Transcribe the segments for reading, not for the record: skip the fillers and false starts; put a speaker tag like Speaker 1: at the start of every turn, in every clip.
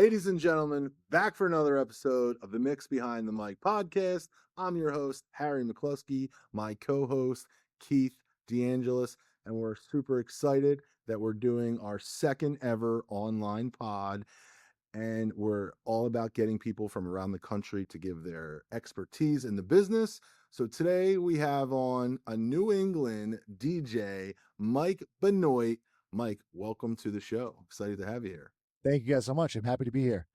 Speaker 1: Ladies and gentlemen, back for another episode of the Mix Behind the Mic podcast. I'm your host, Harry McCluskey, my co-host, Keith DeAngelis, and we're super excited that we're doing our second ever online pod, and we're all about getting people from around the country to give their expertise in the business. So today we have on a New England DJ, Mike Benoit. Mike, welcome to the show. Excited to have you here.
Speaker 2: Thank you guys so much. I'm happy to be here.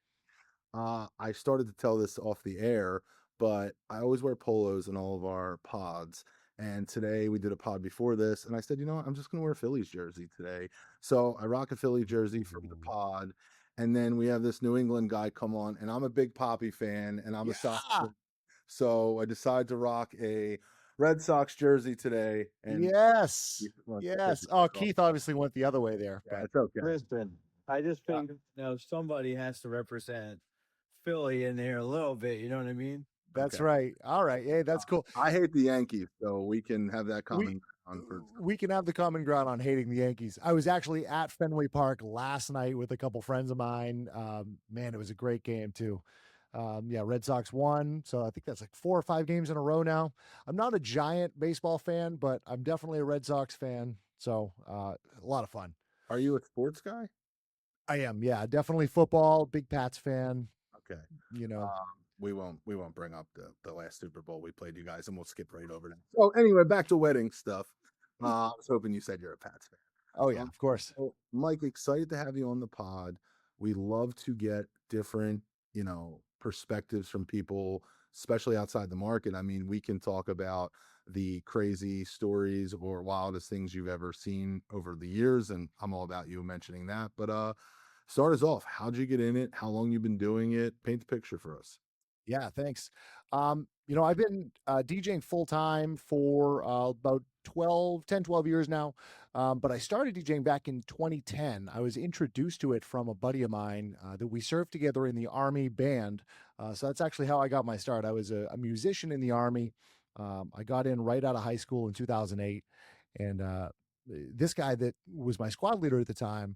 Speaker 1: I started to tell this off the air, but I always wear polos in all of our pods. And today we did a pod before this, and I said, you know what, I'm just going to wear a Phillies jersey today. So I rock a Philly jersey from the pod. And then we have this New England guy come on, and I'm a big Poppy fan, and I'm a Sox fan. So I decided to rock a Red Sox jersey today. And
Speaker 2: yes. Oh, Keith obviously went the other way there.
Speaker 1: Yeah,
Speaker 2: But
Speaker 1: it's okay.
Speaker 3: Listen, I just think somebody has to represent Philly in there a little bit. You know what I mean?
Speaker 2: That's
Speaker 1: Okay.
Speaker 2: right. All right. Hey, that's cool.
Speaker 1: I hate the Yankees, so we can have that common ground.
Speaker 2: We can have the common ground on hating the Yankees. I was actually at Fenway Park last night with a couple friends of mine. Man, it was a great game too. Red Sox won. So I think that's like 4 or 5 games in a row now. I'm not a giant baseball fan, but I'm definitely a Red Sox fan. So a lot of fun.
Speaker 1: Are you a sports guy?
Speaker 2: I am. Yeah, definitely football. Big Pats fan.
Speaker 1: Okay.
Speaker 2: You know,
Speaker 1: we won't bring up the last Super Bowl we played you guys, and we'll skip right over that. So anyway, back to wedding stuff. I was hoping you said you're a Pats fan.
Speaker 2: Oh yeah, of course.
Speaker 1: So Mike, excited to have you on the pod. We love to get different, perspectives from people, especially outside the market. I mean, we can talk about the crazy stories or wildest things you've ever seen over the years, and I'm all about you mentioning that. But start us off. How'd you get in it? How long you've been doing it? Paint the picture for us.
Speaker 2: Yeah, thanks. I've been DJing full time for about 12 years now. But I started DJing back in 2010. I was introduced to it from a buddy of mine that we served together in the Army band. So that's actually how I got my start. I was a musician in the Army. I got in right out of high school in 2008. And this guy that was my squad leader at the time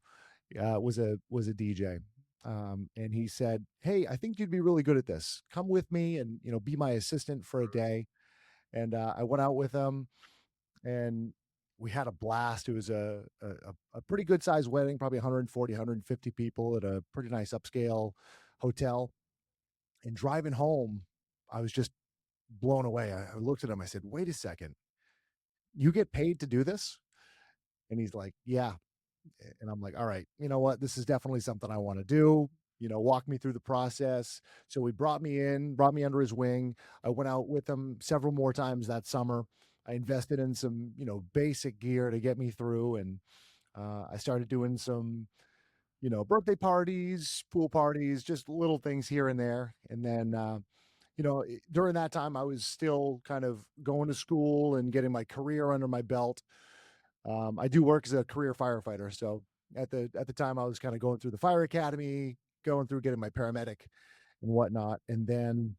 Speaker 2: was a DJ. And he said, "Hey, I think you'd be really good at this. Come with me and, be my assistant for a day." And I went out with him and we had a blast. It was a pretty good sized wedding, probably 140, 150 people at a pretty nice upscale hotel. And driving home, I was just blown away. I looked at him. I said, "Wait a second, you get paid to do this?" And he's like, "Yeah." And I'm like, "All right, you know what? This is definitely something I want to do. Walk me through the process." So he brought me under his wing. I went out with him several more times that summer. I invested in some, basic gear to get me through. And I started doing some, birthday parties, pool parties, just little things here and there. And then, during that time, I was still kind of going to school and getting my career under my belt. I do work as a career firefighter. So at the time I was kind of going through the fire academy, going through getting my paramedic and whatnot. And then,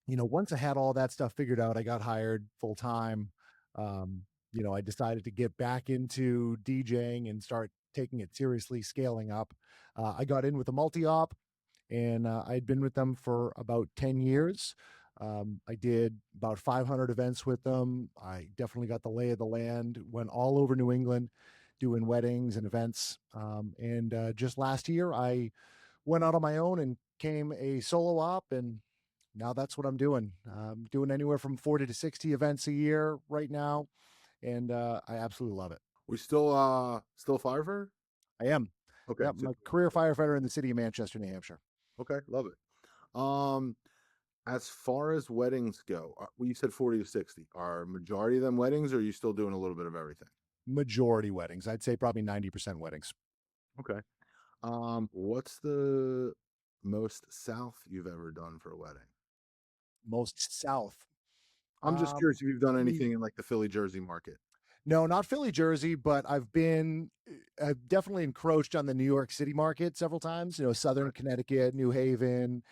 Speaker 2: once I had all that stuff figured out, I got hired full time. I decided to get back into DJing and start taking it seriously, scaling up. I got in with a multi-op and I'd been with them for about 10 years. I did about 500 events with them. I definitely got the lay of the land, went all over New England doing weddings and events. And just last year, I went out on my own and became a solo op. And now that's what I'm doing. I'm doing anywhere from 40 to 60 events a year right now. And I absolutely love it.
Speaker 1: We still firefighter?
Speaker 2: I am.
Speaker 1: Okay.
Speaker 2: Yep, I'm a career firefighter in the city of Manchester, New Hampshire.
Speaker 1: Okay, love it. As far as weddings go, you said 40 to 60. Are majority of them weddings, or are you still doing a little bit of everything?
Speaker 2: Majority weddings. I'd say probably 90% weddings.
Speaker 1: Okay. What's the most south you've ever done for a wedding?
Speaker 2: Most south.
Speaker 1: I'm just curious if you've done anything in like the Philly, Jersey market.
Speaker 2: No, not Philly, Jersey, but I've definitely encroached on the New York City market several times, Southern Connecticut, New Haven,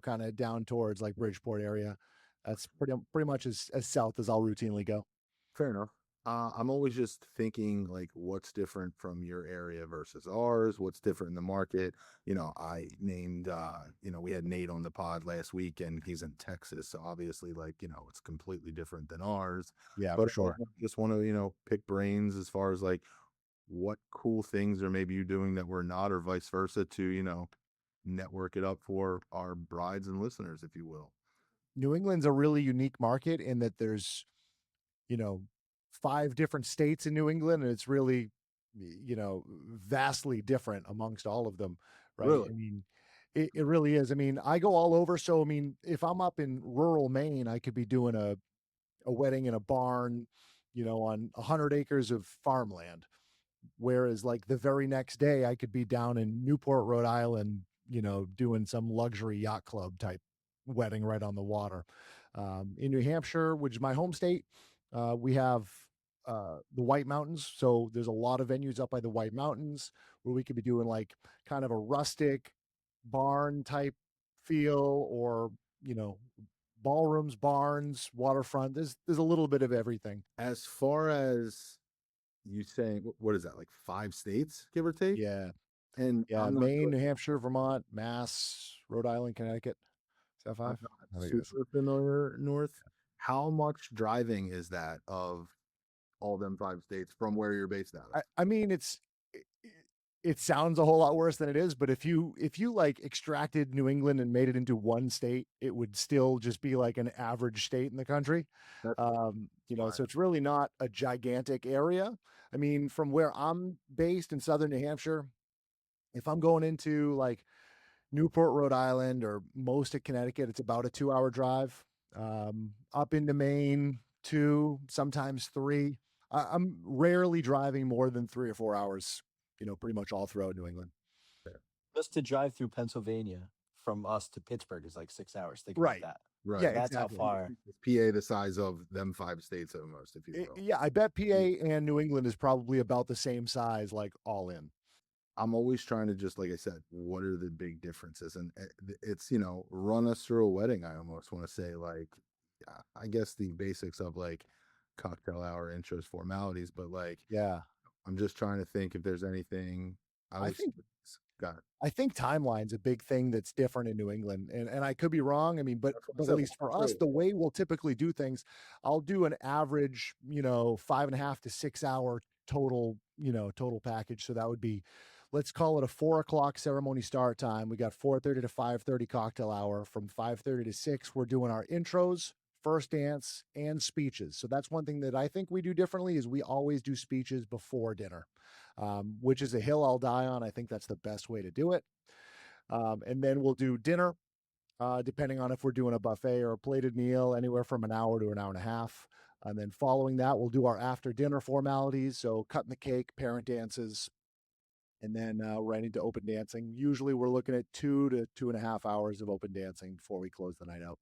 Speaker 2: kind of down towards like Bridgeport area. That's pretty much as south as I'll routinely go.
Speaker 1: Fair enough. I'm always just thinking like what's different from your area versus ours, what's different in the market. I named we had Nate on the pod last week and he's in Texas. So obviously like, it's completely different than ours.
Speaker 2: Yeah,
Speaker 1: But
Speaker 2: for
Speaker 1: I
Speaker 2: sure.
Speaker 1: just want to, pick brains as far as like what cool things are maybe you doing that we're not, or vice versa, to, network it up for our brides and listeners, if you will.
Speaker 2: New England's a really unique market in that there's, you know, 5 different states in New England, and it's really, vastly different amongst all of them, right?
Speaker 1: Really?
Speaker 2: I mean, it really is. I mean, I go all over, so, I mean, if I'm up in rural Maine, I could be doing a wedding in a barn, on 100 acres of farmland. Whereas, like, the very next day, I could be down in Newport, Rhode Island, doing some luxury yacht club type wedding right on the water. In New Hampshire, which is my home state, we have the White Mountains. So there's a lot of venues up by the White Mountains where we could be doing like kind of a rustic barn type feel, or, you know, ballrooms, barns, waterfront. There's a little bit of everything.
Speaker 1: As far as you saying, what is that, like 5 states, give or take?
Speaker 2: Yeah.
Speaker 1: And
Speaker 2: Yeah,
Speaker 1: I'm not
Speaker 2: Maine, New Hampshire, Vermont, Mass, Rhode Island, Connecticut. Is that
Speaker 1: I'm
Speaker 2: 5?
Speaker 1: not
Speaker 2: I think it is.
Speaker 1: super familiar north. How much driving is that of all them 5 states from where you're based out of?
Speaker 2: I mean, it sounds a whole lot worse than it is, but if you like extracted New England and made it into one state, it would still just be like an average state in the country.
Speaker 1: That's
Speaker 2: So
Speaker 1: wild.
Speaker 2: it's really not a gigantic area. I mean, from where I'm based in southern New Hampshire, if I'm going into like Newport, Rhode Island, or most of Connecticut, it's about a 2-hour drive. Up into Maine, 2, sometimes 3. I'm rarely driving more than 3 or 4 hours, pretty much all throughout New England.
Speaker 3: Just to drive through Pennsylvania from us to Pittsburgh is like 6 hours. Think about
Speaker 2: Right.
Speaker 3: that.
Speaker 1: Right.
Speaker 2: Yeah,
Speaker 3: That's how
Speaker 2: exactly.
Speaker 3: far.
Speaker 1: PA the size of them 5 states almost, if you will.
Speaker 2: Yeah, I bet PA and New England is probably about the same size, like all in.
Speaker 1: I'm always trying to just, like I said, what are the big differences? And it's, run us through a wedding. I almost want to say, like, I guess the basics of like cocktail hour, intros, formalities, but like,
Speaker 2: Yeah.
Speaker 1: I'm just trying to think if there's anything I
Speaker 2: I
Speaker 1: was
Speaker 2: think
Speaker 1: got.
Speaker 2: I think timeline's a big thing that's different in New England, and I could be wrong. I mean, but
Speaker 1: That's what I
Speaker 2: but
Speaker 1: said.
Speaker 2: at least for us, the way we'll typically do things, I'll do an average, 5.5 to 6 hour total package. So that would be, let's call it a 4 o'clock ceremony start time. We got 4:30 to 5:30 cocktail hour. From 5:30 to 6, we're doing our intros, first dance, and speeches. So that's one thing that I think we do differently is we always do speeches before dinner, which is a hill I'll die on. I think that's the best way to do it. And then we'll do dinner, depending on if we're doing a buffet or a plated meal, anywhere from an hour to an hour and a half. And then following that, we'll do our after dinner formalities. So cutting the cake, parent dances, and then right into open dancing. Usually we're looking at 2 to 2.5 hours of open dancing before we close the night out.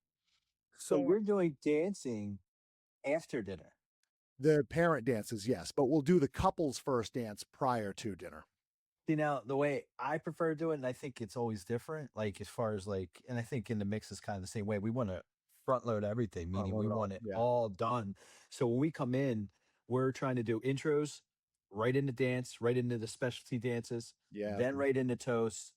Speaker 3: So
Speaker 1: So
Speaker 3: you're doing dancing after dinner.
Speaker 2: The parent dances, yes, but we'll do the couple's first dance prior to dinner.
Speaker 3: See, now the way I prefer to do it, and I think it's always different, like as far as like, and I think in the mix is kind of the same way. We want to front load everything, meaning we want it
Speaker 2: Yeah.
Speaker 3: all done. So when we come in, we're trying to do intros, right into dance, right into the specialty dances,
Speaker 2: Yeah.
Speaker 3: then right into toast.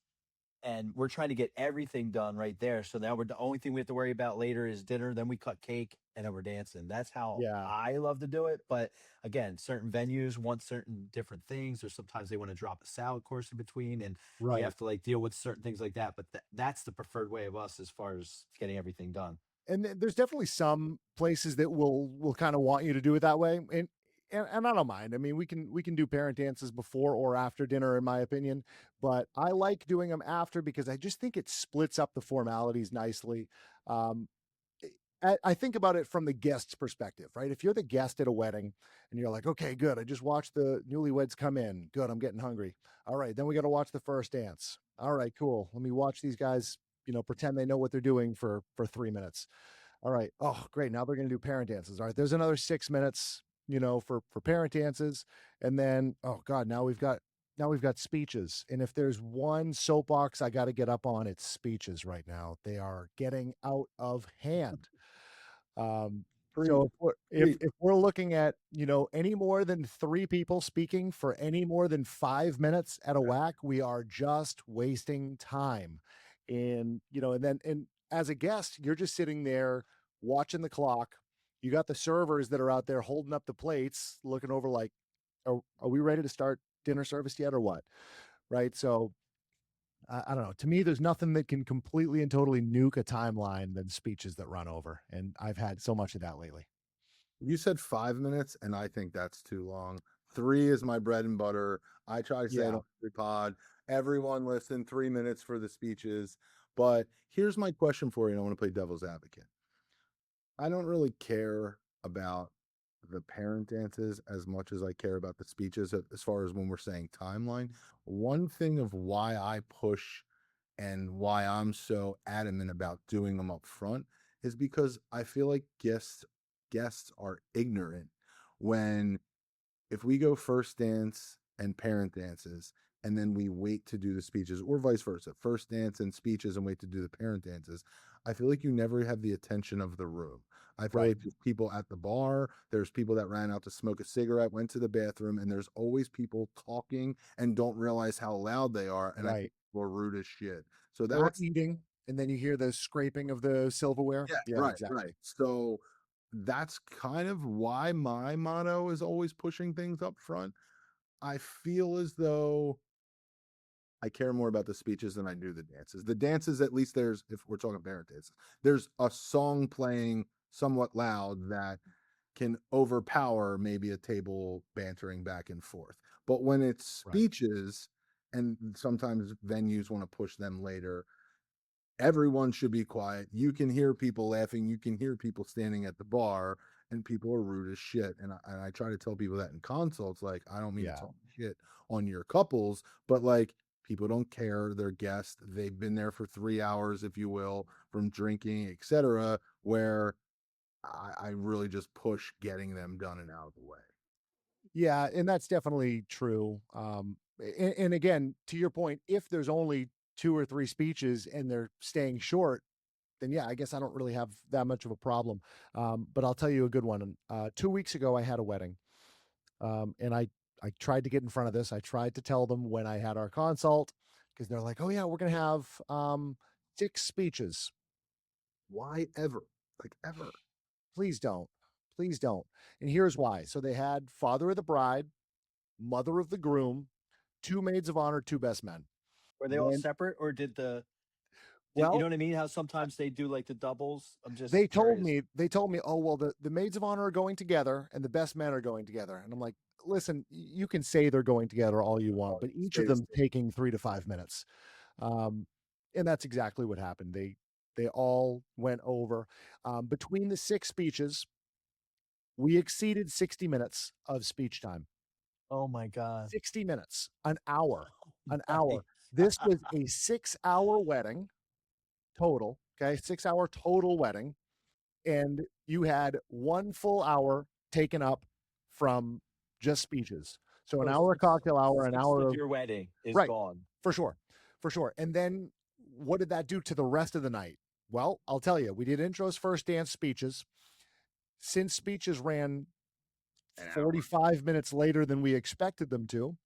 Speaker 3: And we're trying to get everything done right there. So now the only thing we have to worry about later is dinner. Then we cut cake and then we're dancing. That's how
Speaker 2: Yeah.
Speaker 3: I love to do it. But again, certain venues want certain different things, or sometimes they want to drop a salad course in between, and
Speaker 2: Right.
Speaker 3: you have to like deal with certain things like that. But that's the preferred way of us as far as getting everything done.
Speaker 2: And there's definitely some places that will kind of want you to do it that way, and I don't mind. I mean, we can do parent dances before or after dinner, in my opinion, but I like doing them after because I just think it splits up the formalities nicely. Um, I think about it from the guest's perspective, right? If you're the guest at a wedding and you're like, okay, good, I just watched the newlyweds come in. Good, I'm getting hungry. All right, then we got to watch the first dance. All right, cool. Let me watch these guys, pretend they know what they're doing for 3 minutes. All right. Oh, great. Now they're going to do parent dances. All right. There's another 6 minutes, for parent dances. And then, oh God, now we've got speeches. And if there's one soapbox I got to get up on, it's speeches right now. They are getting out of hand. Um, So
Speaker 1: Preach,
Speaker 2: if
Speaker 1: preach.
Speaker 2: we're looking at, any more than 3 people speaking for any more than 5 minutes at a whack, we are just wasting time. And as a guest, you're just sitting there watching the clock. You got the servers that are out there holding up the plates, looking over like, "Are we ready to start dinner service yet or what?" Right? So, I don't know. To me, there's nothing that can completely and totally nuke a timeline than speeches that run over, and I've had so much of that lately.
Speaker 1: You said 5 minutes, and I think that's too long. Three is my bread and butter. I try to say it
Speaker 2: Yeah.
Speaker 1: on every pod. Everyone listen, 3 minutes for the speeches. But here's my question for you, and I want to play devil's advocate. I don't really care about the parent dances as much as I care about the speeches as far as when we're saying timeline. One thing of why I push and why I'm so adamant about doing them up front is because I feel like guests are ignorant when if we go first dance and parent dances and then we wait to do the speeches or vice versa, first dance and speeches and wait to do the parent dances, I feel like you never have the attention of the room. I feel like
Speaker 2: Right.
Speaker 1: there's people at the bar, there's people that ran out to smoke a cigarette, went to the bathroom, and there's always people talking and don't realize how loud they are, and I think
Speaker 2: Right.
Speaker 1: people are rude as shit. So
Speaker 2: Or
Speaker 1: that's
Speaker 2: eating, and then you hear the scraping of the silverware.
Speaker 1: yeah,
Speaker 2: Yeah,
Speaker 1: right, right.
Speaker 2: exactly.
Speaker 1: So that's kind of why my motto is always pushing things up front. I feel as though I care more about the speeches than I do the dances. The dances, at least there's, if we're talking parent dances, there's a song playing somewhat loud that can overpower maybe a table bantering back and forth. But when it's
Speaker 2: Right.
Speaker 1: speeches, and sometimes venues want to push them later, everyone should be quiet. You can hear people laughing. You can hear people standing at the bar, and people are rude as shit. And I try to tell people that in consults, like, I don't mean to
Speaker 2: Yeah.
Speaker 1: talk shit on your couples, but like, people don't care. They're guests. They've been there for 3 hours, if you will, from drinking, etc. Where I really just push getting them done and out of the way.
Speaker 2: Yeah, and that's definitely true. And again, to your point, if there's only 2 or 3 speeches and they're staying short, then yeah, I guess I don't really have that much of a problem. But I'll tell you a good one. 2 weeks ago, I had a wedding, and I tried to get in front of this. I tried to tell them when I had our consult because they're like, "Oh yeah, we're gonna have 6 speeches."
Speaker 1: Why ever? Like ever?
Speaker 2: Please don't, please don't. And here's why. So they had father of the bride, mother of the groom, 2 maids of honor, 2 best men.
Speaker 3: Were they all
Speaker 2: When
Speaker 3: separate, or did you know
Speaker 2: well,
Speaker 3: what I mean? How sometimes they do like the doubles? I'm
Speaker 2: they
Speaker 3: just
Speaker 2: told
Speaker 3: curious.
Speaker 2: me they told me, "Oh, well, the maids of honor are going together and the best men are going together." And I'm like, "Listen, you can say they're going together all you want,
Speaker 1: Oh,
Speaker 2: but each of
Speaker 1: stay
Speaker 2: them taking 3 to 5 minutes." Um, and that's exactly what happened. They all went over. Between the 6 speeches, we exceeded 60 minutes of speech time.
Speaker 3: Oh my god.
Speaker 2: 60 minutes, an hour, an
Speaker 3: Nice.
Speaker 2: hour. This was a 6-hour wedding total, okay? 6-hour total wedding, and you had 1 full hour taken up from just speeches. So an
Speaker 3: So
Speaker 2: hour cocktail hour, an
Speaker 3: 6
Speaker 2: hour
Speaker 3: of
Speaker 2: of
Speaker 3: your wedding is
Speaker 2: right,
Speaker 3: gone.
Speaker 2: for sure, for sure. And then what did that do to the rest of the night? Well, I'll tell you, we did intros, first dance, speeches. Since speeches ran
Speaker 1: an hour.
Speaker 2: 45 minutes later than we expected them to,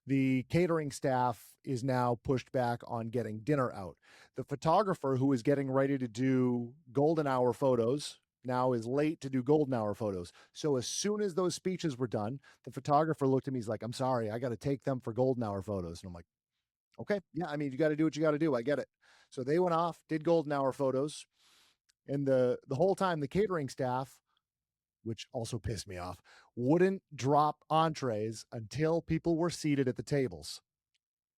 Speaker 2: the catering staff is now pushed back on getting dinner out. The photographer who is getting ready to do golden hour photos now is late to do golden hour photos. So as soon as those speeches were done, the photographer looked at me. He's like, "I'm sorry, I got to take them for golden hour photos." And I'm like, "Okay, yeah, I mean, you got to do what you got to do. I get it." So they went off, did golden hour photos, and the whole time the catering staff, which also pissed me off, wouldn't drop entrees until people were seated at the tables.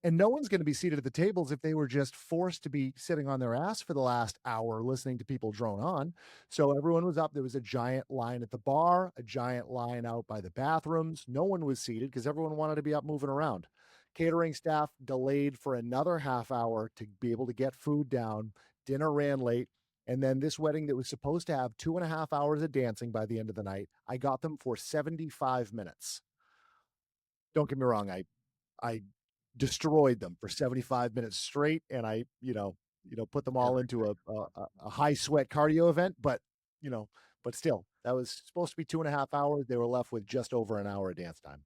Speaker 2: And no one's going to be seated at the tables if they were just forced to be sitting on their ass for the last hour listening to people drone on. So everyone was up. There was a giant line at the bar, a giant line out by the bathrooms. No one was seated because everyone wanted to be up moving around. Catering staff delayed for another half hour to be able to get food down. Dinner ran late. And then this wedding that was supposed to have 2.5 hours of dancing by the end of the night, I got them for 75 minutes. Don't get me wrong. I destroyed them for 75 minutes straight, and I put them all into a high sweat cardio event, but, you know, but still, that was supposed to be 2.5 hours. They were left with just over an hour of dance time.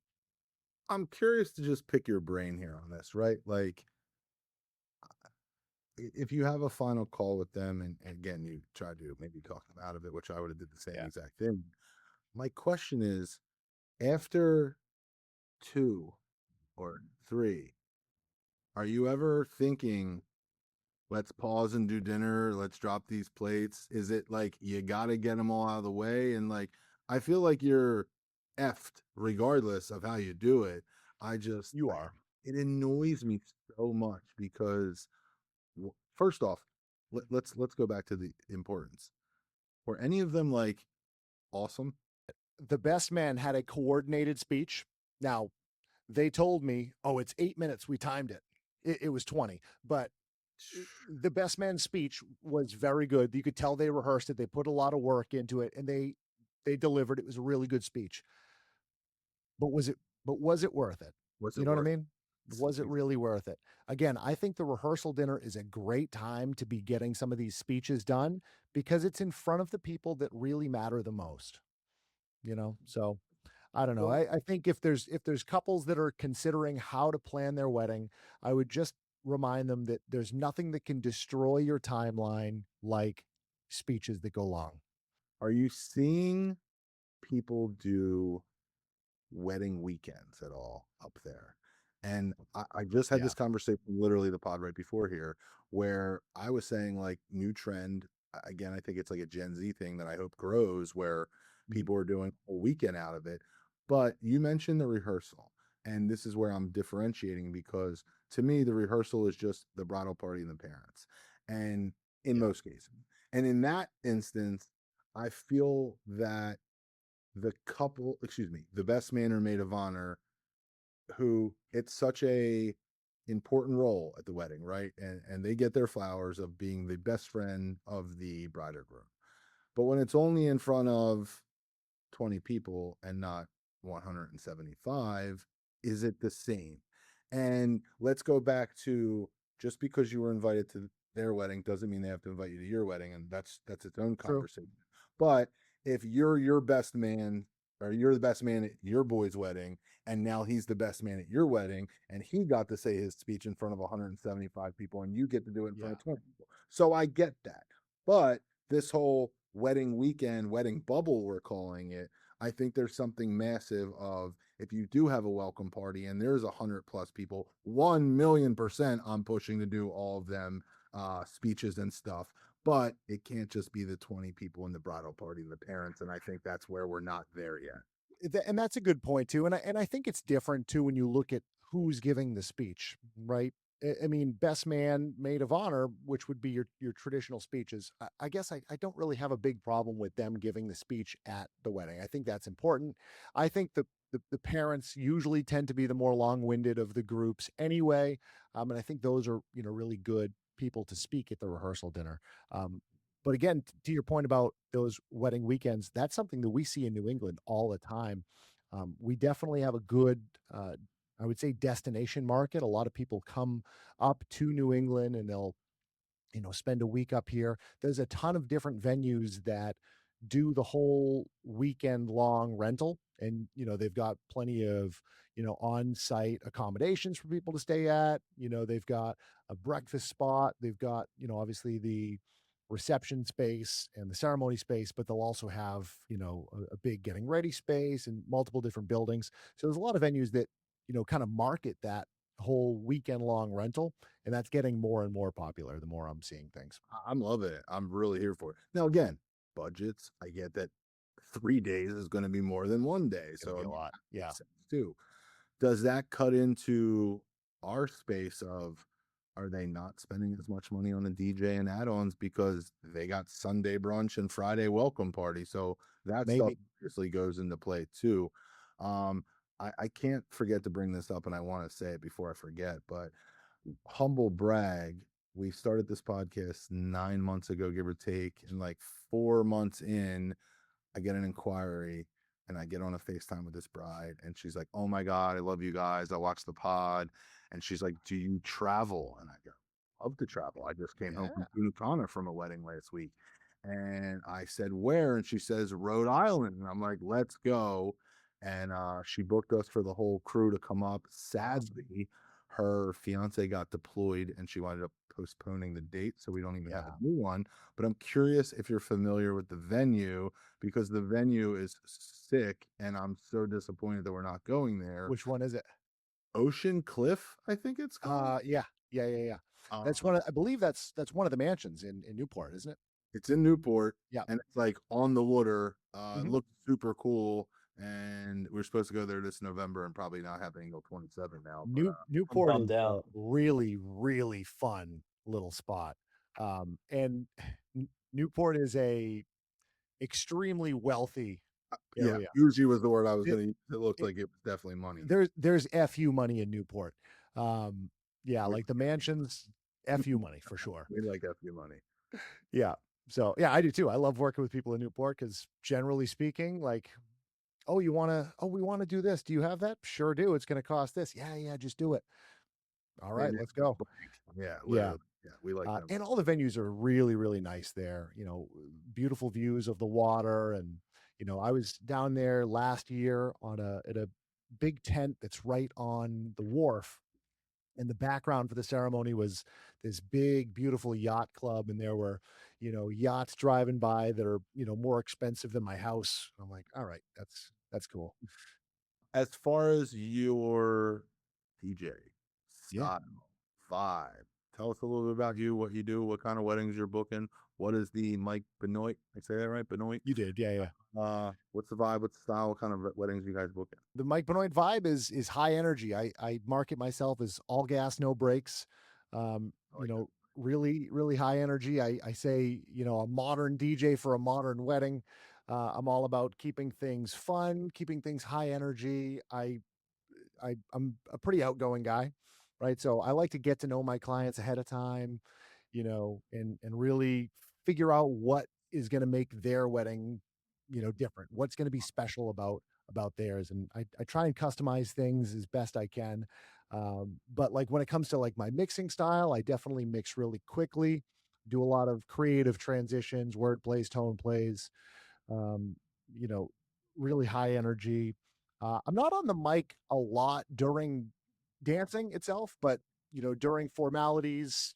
Speaker 1: I'm curious to just pick your brain here on this, right? Like, if you have a final call with them, and again, you try to maybe talk them out of it, which I would have did the same
Speaker 2: Yeah.
Speaker 1: exact thing. My question is, after 2 or 3, are you ever thinking, let's pause and do dinner, let's drop these plates? Is it like you got to get them all out of the way? And like, I feel like you're effed regardless of how you do it.
Speaker 2: You are.
Speaker 1: It annoys me so much because first off, let's go back to the importance. Were any of them like awesome?
Speaker 2: The best man had a coordinated speech. Now, they told me, oh, it's 8 minutes. We timed it. It was 20. But the best man's speech was very good. You could tell they rehearsed it. They put a lot of work into it, and they delivered. It was a really good speech. But was it worth it?
Speaker 1: Was
Speaker 2: You
Speaker 1: it
Speaker 2: know what I
Speaker 1: worth
Speaker 2: mean? Was it really worth it? Again, I think the rehearsal dinner is a great time to be getting some of these speeches done because it's in front of the people that really matter the most. So I don't know.
Speaker 1: Well,
Speaker 2: I think if there's couples that are considering how to plan their wedding, I would just remind them that there's nothing that can destroy your timeline like speeches that go long.
Speaker 1: are you seeing people do wedding weekends at all up there? And I just had
Speaker 2: Yeah.
Speaker 1: this conversation, literally the pod right before here, where I was saying like new trend. Again, I think it's like a Gen Z thing that I hope grows where
Speaker 2: Mhm.
Speaker 1: people are doing a weekend out of it. But you mentioned the rehearsal, and this is where I'm differentiating because to me, the rehearsal is just the bridal party and the parents. And in
Speaker 2: Yeah.
Speaker 1: most cases, and in that instance, I feel that the best man or maid of honor, who it's such a important role at the wedding, right? And they get their flowers of being the best friend of the bride or groom. But when it's only in front of 20 people and not 175, is it the same? And let's go back to, just because you were invited to their wedding doesn't mean they have to invite you to your wedding, and that's its own
Speaker 2: True.
Speaker 1: conversation. But if you're your best man, or you're the best man at your boy's wedding, and now he's the best man at your wedding, and he got to say his speech in front of 175 people, and you get to do it in front
Speaker 2: Yeah.
Speaker 1: of 20 people. So I get that. But this whole wedding weekend, wedding bubble, we're calling it, I think there's something massive of, if you do have a welcome party and there's 100+ people, 1,000,000% I'm pushing to do all of them speeches and stuff. But it can't just be the 20 people in the bridal party and the parents. And I think that's where we're not there yet.
Speaker 2: And that's a good point too. And I think it's different too when you look at who's giving the speech, right? I mean, best man, maid of honor, which would be your traditional speeches. I guess I don't really have a big problem with them giving the speech at the wedding. I think that's important. I think the parents usually tend to be the more long-winded of the groups anyway. And I think those are, really good people to speak at the rehearsal dinner. Um, but again, to your point about those wedding weekends, that's something that we see in New England all the time. We definitely have a good, I would say, destination market. A lot of people come up to New England and they'll, spend a week up here. There's a ton of different venues that do the whole weekend long rental. And, they've got plenty of, on-site accommodations for people to stay at. They've got a breakfast spot. They've got, obviously the reception space and the ceremony space, but they'll also have, a big getting ready space and multiple different buildings. So there's a lot of venues that, kind of market that whole weekend long rental, and that's getting more and more popular the more I'm seeing things.
Speaker 1: I'm loving it. I'm really here for it. Now, again, budgets, I get that 3 days is going to be more than one day.
Speaker 2: Gonna
Speaker 1: So
Speaker 2: be
Speaker 1: I
Speaker 2: a
Speaker 1: mean,
Speaker 2: lot.
Speaker 1: that
Speaker 2: Yeah.
Speaker 1: makes sense too. Does that cut into our space of, are they not spending as much money on the DJ and add-ons because they got Sunday brunch and Friday welcome party? So that stuff
Speaker 2: Maybe.
Speaker 1: obviously goes into play too. Um, I can't forget to bring this up, and I want to say it before I forget, but humble brag, we started this podcast 9 months ago, give or take, and like 4 months in, I get an inquiry and I get on a FaceTime with this bride, and she's like, "Oh my God, I love you guys. I watched the pod." And she's like, "Do you travel?" And I go, "Love to travel. I just came home
Speaker 2: Yeah.
Speaker 1: from Punta Cana from a wedding last week." And I said, where? And she says, Rhode Island. And I'm like, let's go. And she booked us for the whole crew to come up. Sadly, her fiance got deployed and she wound up postponing the date. So we don't even have
Speaker 2: Yeah.
Speaker 1: a new one. But I'm curious if you're familiar with the venue, because the venue is sick. And I'm so disappointed that we're not going there.
Speaker 2: Which one is it?
Speaker 1: Ocean Cliff, I think it's called.
Speaker 2: Yeah. That's
Speaker 1: Um,
Speaker 2: one of, I believe that's one of the mansions in Newport, isn't it?
Speaker 1: It's in Newport,
Speaker 2: Yeah.
Speaker 1: and it's like on the water. It
Speaker 2: Mhm.
Speaker 1: looks super cool, and we're supposed to go there this November, and probably not happening until 27 now. But
Speaker 2: Newport is
Speaker 3: bummed
Speaker 2: a
Speaker 3: out.
Speaker 2: really, really fun little spot. And Newport is a extremely wealthy
Speaker 1: yeah,
Speaker 2: area.
Speaker 1: Bougie was the word I was
Speaker 2: It,
Speaker 1: going to use. It looked
Speaker 2: it,
Speaker 1: like it was definitely money.
Speaker 2: there's FU money in Newport. Yeah,
Speaker 1: We,
Speaker 2: like the mansions, FU money for sure.
Speaker 1: we like FU money.
Speaker 2: Yeah. So yeah, I do too. I love working with people in Newport because generally speaking, like, oh, we want to do this. Do you have that? Sure do. It's going to cost this. Yeah, just do it. All right,
Speaker 1: And
Speaker 2: let's go.
Speaker 1: yeah,
Speaker 2: Yeah.
Speaker 1: literally. Yeah, we like them.
Speaker 2: And all the venues are really, really nice there. Beautiful views of the water. And, I was down there last year at a big tent that's right on the wharf. And the background for the ceremony was this big, beautiful yacht club. And there were, yachts driving by that are, more expensive than my house. I'm like, all right, that's cool.
Speaker 1: As far as your DJ
Speaker 2: Yeah.
Speaker 1: style, vibe, tell us a little bit about you, what you do, what kind of weddings you're booking. What is the Mike Benoit? I say that right, Benoit?
Speaker 2: You did. Yeah.
Speaker 1: What's the vibe? What's the style? What kind of weddings you guys booking?
Speaker 2: The Mike Benoit vibe is high energy. I market myself as all gas, no brakes.
Speaker 1: I like that.
Speaker 2: Really, really high energy. I say, a modern DJ for a modern wedding. I'm all about keeping things fun, keeping things high energy. I'm a pretty outgoing guy, right? So I like to get to know my clients ahead of time, and really figure out what is going to make their wedding, different. What's going to be special about theirs, and I try and customize things as best I can. But like when it comes to like my mixing style, I definitely mix really quickly. Do a lot of creative transitions, word plays, tone plays. Um, you know, really high energy. I'm not on the mic a lot during dancing itself, but during formalities,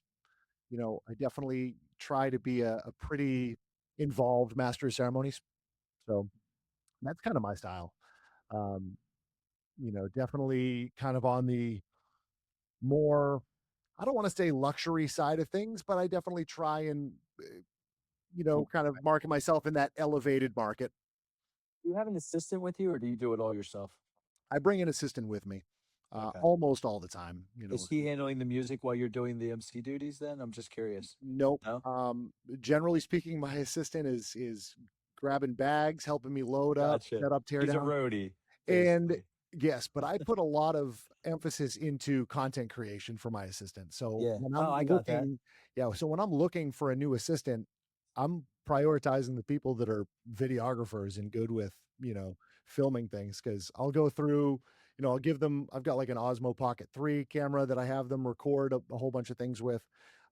Speaker 2: I definitely try to be a pretty involved master of ceremonies. So that's kind of my style. Um, definitely kind of on the more, I don't want to say luxury side of things, but I definitely try and, kind of market myself in that elevated market.
Speaker 3: Do you have an assistant with you, or do you do it all yourself?
Speaker 2: I bring an assistant with me
Speaker 3: Okay.
Speaker 2: almost all the time.
Speaker 3: Is he handling the music while you're doing the MC duties then? I'm just curious.
Speaker 2: Nope.
Speaker 3: No?
Speaker 2: Generally speaking, my assistant is grabbing bags, helping me load up,
Speaker 3: Gotcha.
Speaker 2: set up, tear
Speaker 3: He's a
Speaker 2: down.
Speaker 3: roadie,
Speaker 2: And
Speaker 3: basically.
Speaker 2: yes, but I put a lot of emphasis into content creation for my assistant. So
Speaker 3: Yeah.
Speaker 2: when
Speaker 3: Oh,
Speaker 2: I'm
Speaker 3: I got that.
Speaker 2: looking, yeah, so when I'm looking for a new assistant, I'm prioritizing the people that are videographers and good with, filming things, because I'll go through, I'll give them, I've got like an Osmo Pocket 3 camera that I have them record a whole bunch of things with.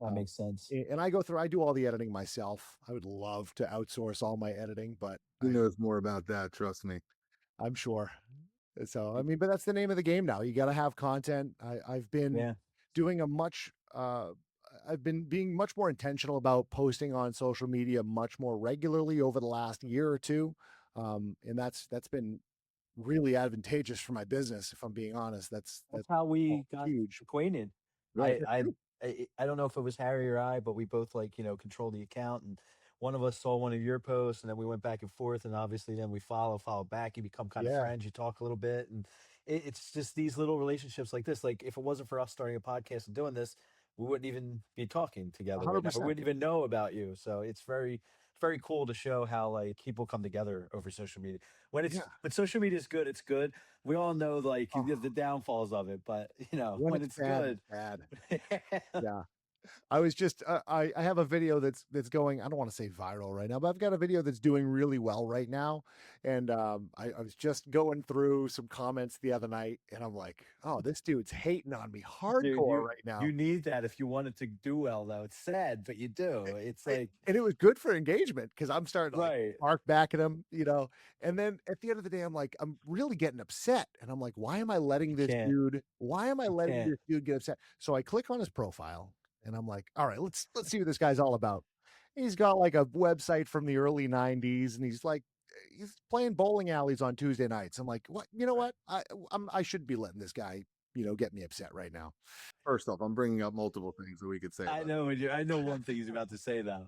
Speaker 3: That makes sense.
Speaker 2: And I go through, I do all the editing myself. I would love to outsource all my editing, but
Speaker 1: He knows more about that, trust me.
Speaker 2: I'm sure. So, I mean, but that's the name of the game now. You got to have content. I've been
Speaker 3: Yeah.
Speaker 2: doing I've been being much more intentional about posting on social media much more regularly over the last year or two. And that's been really advantageous for my business. If I'm being honest,
Speaker 3: That's how we got
Speaker 2: huge.
Speaker 3: acquainted.
Speaker 2: Right.
Speaker 3: I don't know if it was Harry or I, but we both control the account, and one of us saw one of your posts, and then we went back and forth, and obviously then we follow back. You become kind of
Speaker 2: Yeah.
Speaker 3: friends. You talk a little bit, and it's just these little relationships like this. Like if it wasn't for us starting a podcast and doing this, we wouldn't even be talking together right now. We
Speaker 2: 100%.
Speaker 3: wouldn't even know about you. So it's very cool to show how like people come together over social media. When social media is good, it's good. We all know like
Speaker 2: Oh.
Speaker 3: the downfalls of it, but
Speaker 2: When
Speaker 3: when
Speaker 2: it's
Speaker 3: it's
Speaker 2: bad,
Speaker 3: good,
Speaker 2: it's bad. Yeah. I was just I have a video that's going. I don't want to say viral right now, but I've got a video that's doing really well right now. And I was just going through some comments the other night, and I'm like, oh, this dude's hating on me
Speaker 3: Dude,
Speaker 2: hardcore right
Speaker 3: you
Speaker 2: now.
Speaker 3: need that if you want it to do well, though. It's sad, but you do. It's like
Speaker 2: And it was good for engagement because I'm starting to like
Speaker 3: right.
Speaker 2: bark back at him, you know. And then at the end of the day, I'm like, I'm really getting upset, and I'm like, why am I letting
Speaker 3: You
Speaker 2: this
Speaker 3: can't.
Speaker 2: dude? Why am I
Speaker 3: You
Speaker 2: letting
Speaker 3: can't.
Speaker 2: this dude get upset? So I click on his profile, and I'm like, all right, let's see what this guy's all about. He's got like a website from the early '90s, and he's playing bowling alleys on Tuesday nights. I'm like, what? You know what? I should be letting this guy, get me upset right now.
Speaker 1: First off, I'm bringing up multiple things that we could say
Speaker 3: I
Speaker 1: about
Speaker 3: know. I know one thing he's about to say though.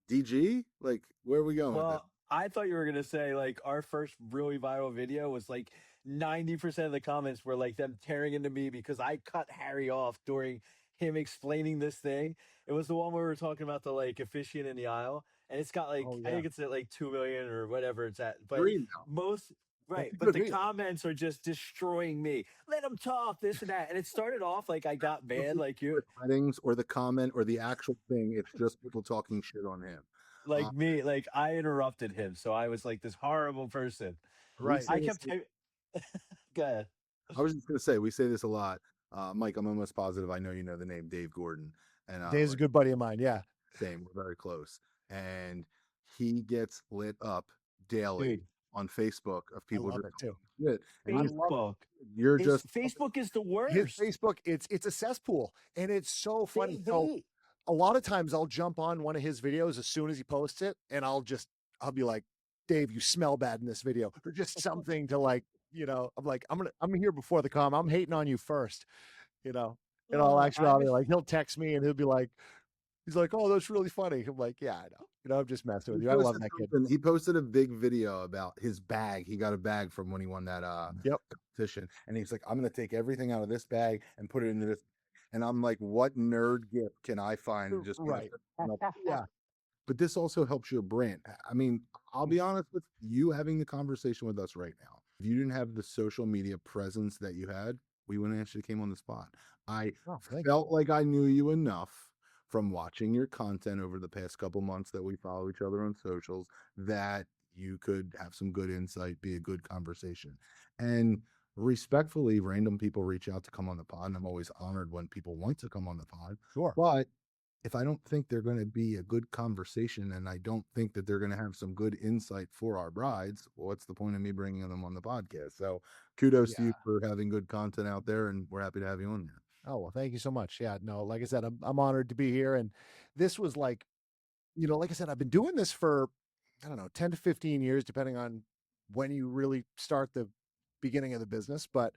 Speaker 1: DG. Like, where are we going with that?
Speaker 3: Well, I thought you were gonna say like our first really viral video was like 90% of the comments were like them tearing into me because I cut Harry off during him explaining this thing. It was the one where we were talking about the like officiant in the aisle, and it's got like
Speaker 2: Oh
Speaker 3: I
Speaker 2: yeah,
Speaker 3: think it's at like 2 million or whatever it's at. But
Speaker 1: Green now.
Speaker 3: most
Speaker 2: that's
Speaker 3: right,
Speaker 2: a
Speaker 3: but
Speaker 2: good
Speaker 3: the
Speaker 2: video.
Speaker 3: comments are just destroying me. Let him talk, this and that. And it started off like I got mad, like you
Speaker 1: Weddings or the comment or the actual thing. It's just people talking shit on him.
Speaker 3: like me, like I interrupted him. So I was like this horrible person.
Speaker 1: We
Speaker 2: Right.
Speaker 1: say
Speaker 3: I
Speaker 1: this.
Speaker 3: kept typing. Go ahead.
Speaker 1: I was just gonna say we say this a lot. Mike, I'm almost positive I know you know the name Dave Gordon, and
Speaker 2: Dave's a good buddy of mine. Yeah,
Speaker 1: same. We're very close, and he gets lit up daily
Speaker 3: Dude,
Speaker 1: on Facebook of
Speaker 2: I
Speaker 1: people
Speaker 2: love
Speaker 1: just
Speaker 2: it too.
Speaker 1: talking shit, and
Speaker 2: I
Speaker 1: he's
Speaker 2: love it.
Speaker 3: Facebook.
Speaker 1: you're
Speaker 3: It's
Speaker 1: just
Speaker 3: Facebook is the
Speaker 2: His
Speaker 3: worst.
Speaker 2: Facebook, it's a cesspool, and it's so
Speaker 3: They
Speaker 2: funny. So
Speaker 3: hate.
Speaker 2: a lot of times I'll jump on one of his videos as soon as he posts it, and I'll be like, Dave, you smell bad in this video, or just something to like, I'm like, I'm here before the com. I'm hating on you first, you know. In all
Speaker 3: I
Speaker 2: actuality,
Speaker 3: miss.
Speaker 2: like he'll text me and he'll be like, he's like, oh, that's really funny. I'm like, yeah, I know. I'm just messing with
Speaker 1: he
Speaker 2: you. I love
Speaker 1: posted
Speaker 2: that kid.
Speaker 1: something. He posted a big video about his bag. He got a bag from when he won that
Speaker 2: Yep.
Speaker 1: competition, and he's like, "I'm gonna take everything out of this bag and put it into this." And I'm like, "What nerd gift can I find?" And just be like,
Speaker 2: Right. Yeah.
Speaker 1: but this also helps your brand. I mean, I'll be honest with you having the conversation with us right now. If you didn't have the social media presence that you had, we wouldn't actually came on the spot. I
Speaker 2: Oh, thank you.
Speaker 1: felt like I knew you enough from watching your content over the past couple months that we follow each other on socials that you could have some good insight, be a good conversation. And respectfully, random people reach out to come on the pod, and I'm always honored when people want to come on the pod.
Speaker 2: Sure.
Speaker 1: But if I don't think they're going to be a good conversation and I don't think that they're going to have some good insight for our brides, well, what's the point of me bringing them on the podcast? So kudos to
Speaker 2: Yeah.
Speaker 1: you for having good content out there, and we're happy to have you on there.
Speaker 2: Oh, well, thank you so much. Yeah, no, like I said, I'm honored to be here. And this was like, like I said, I've been doing this for, I don't know, 10 to 15 years, depending on when you really start the beginning of the business. But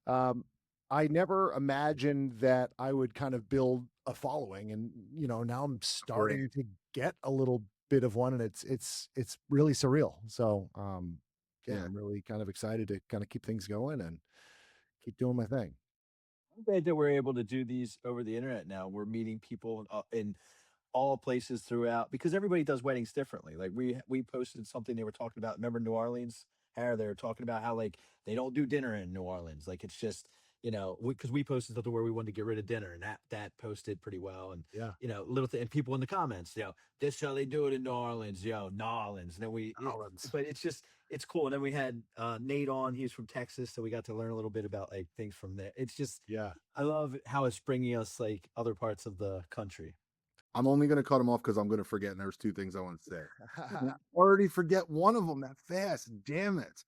Speaker 2: um, I never imagined that I would kind of build a following. And, now I'm
Speaker 1: Great.
Speaker 2: starting to get a little bit of one, and it's really surreal. So yeah,
Speaker 1: Yeah.
Speaker 2: I'm really kind of excited to kind of keep things going and keep doing my thing.
Speaker 3: I'm glad that we're able to do these over the internet now. We're meeting people in all places throughout because everybody does weddings differently. Like we posted something they were talking about. Remember New Orleans? Harry, they were talking about how like they don't do dinner in New Orleans. Like it's just because we posted something where we wanted to get rid of dinner, and that posted pretty well. And
Speaker 2: Yeah.
Speaker 3: little and people in the comments, this how they do it in New Orleans, New Orleans. And then but it's cool. And then we had Nate on. He's from Texas, so we got to learn a little bit about like things from there. It's just
Speaker 2: Yeah.
Speaker 3: I love how it's bringing us like other parts of the country.
Speaker 1: I'm only going to cut them off because I'm going to forget. And there's two things I want to say. I already forget one of them that fast. Damn it.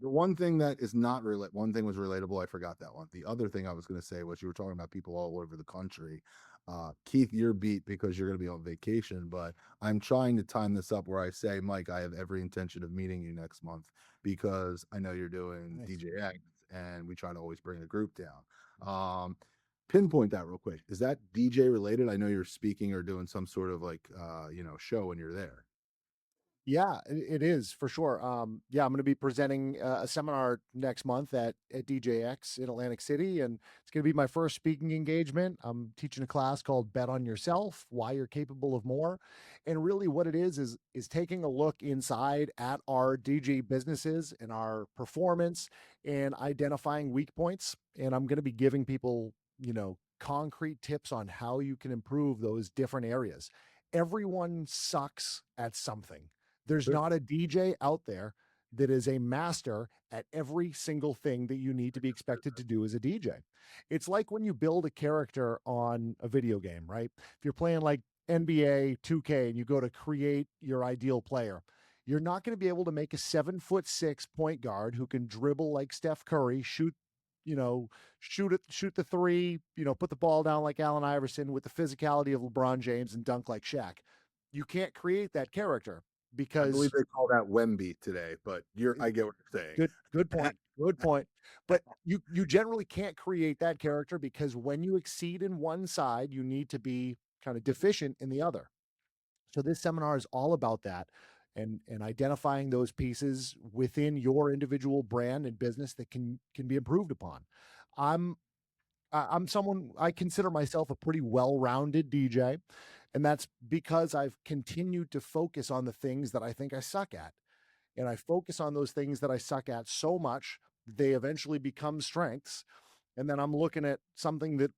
Speaker 1: The one thing that is not one thing was relatable. I forgot that one. The other thing I was going to say was you were talking about people all over the country. Keith, you're beat because you're going to be on vacation, but I'm trying to time this up where I say, Mike, I have every intention of meeting you next month because I know you're doing
Speaker 2: Nice.
Speaker 1: DJ X, and we try to always bring a group down. Pinpoint that real quick. Is that DJ related? I know you're speaking or doing some sort of like show when you're there.
Speaker 2: Yeah, it is for sure. Yeah, I'm going to be presenting a seminar next month at DJX in Atlantic City, and it's going to be my first speaking engagement. I'm teaching a class called "Bet on Yourself: Why You're Capable of More," and really, what it is taking a look inside at our DJ businesses and our performance, and identifying weak points. And I'm going to be giving people, concrete tips on how you can improve those different areas. Everyone sucks at something. There's
Speaker 1: Sure.
Speaker 2: not a DJ out there that is a master at every single thing that you need to be expected to do as a DJ. It's like when you build a character on a video game, right? If you're playing like NBA 2K and you go to create your ideal player, you're not going to be able to make a 7'6" point guard who can dribble like Steph Curry, shoot, shoot the three, put the ball down like Allen Iverson with the physicality of LeBron James and dunk like Shaq. You can't create that character
Speaker 1: I believe
Speaker 2: because
Speaker 1: they call that Wemby today, but I get what you're saying.
Speaker 2: good point. Good point. But you generally can't create that character because when you exceed in one side, you need to be kind of deficient in the other. So this seminar is all about that and identifying those pieces within your individual brand and business that can be improved upon. I'm I'm someone I consider myself a pretty well-rounded DJ, and that's because I've continued to focus on the things that I think I suck at. And I focus on those things that I suck at so much, they eventually become strengths. And then I'm looking at something that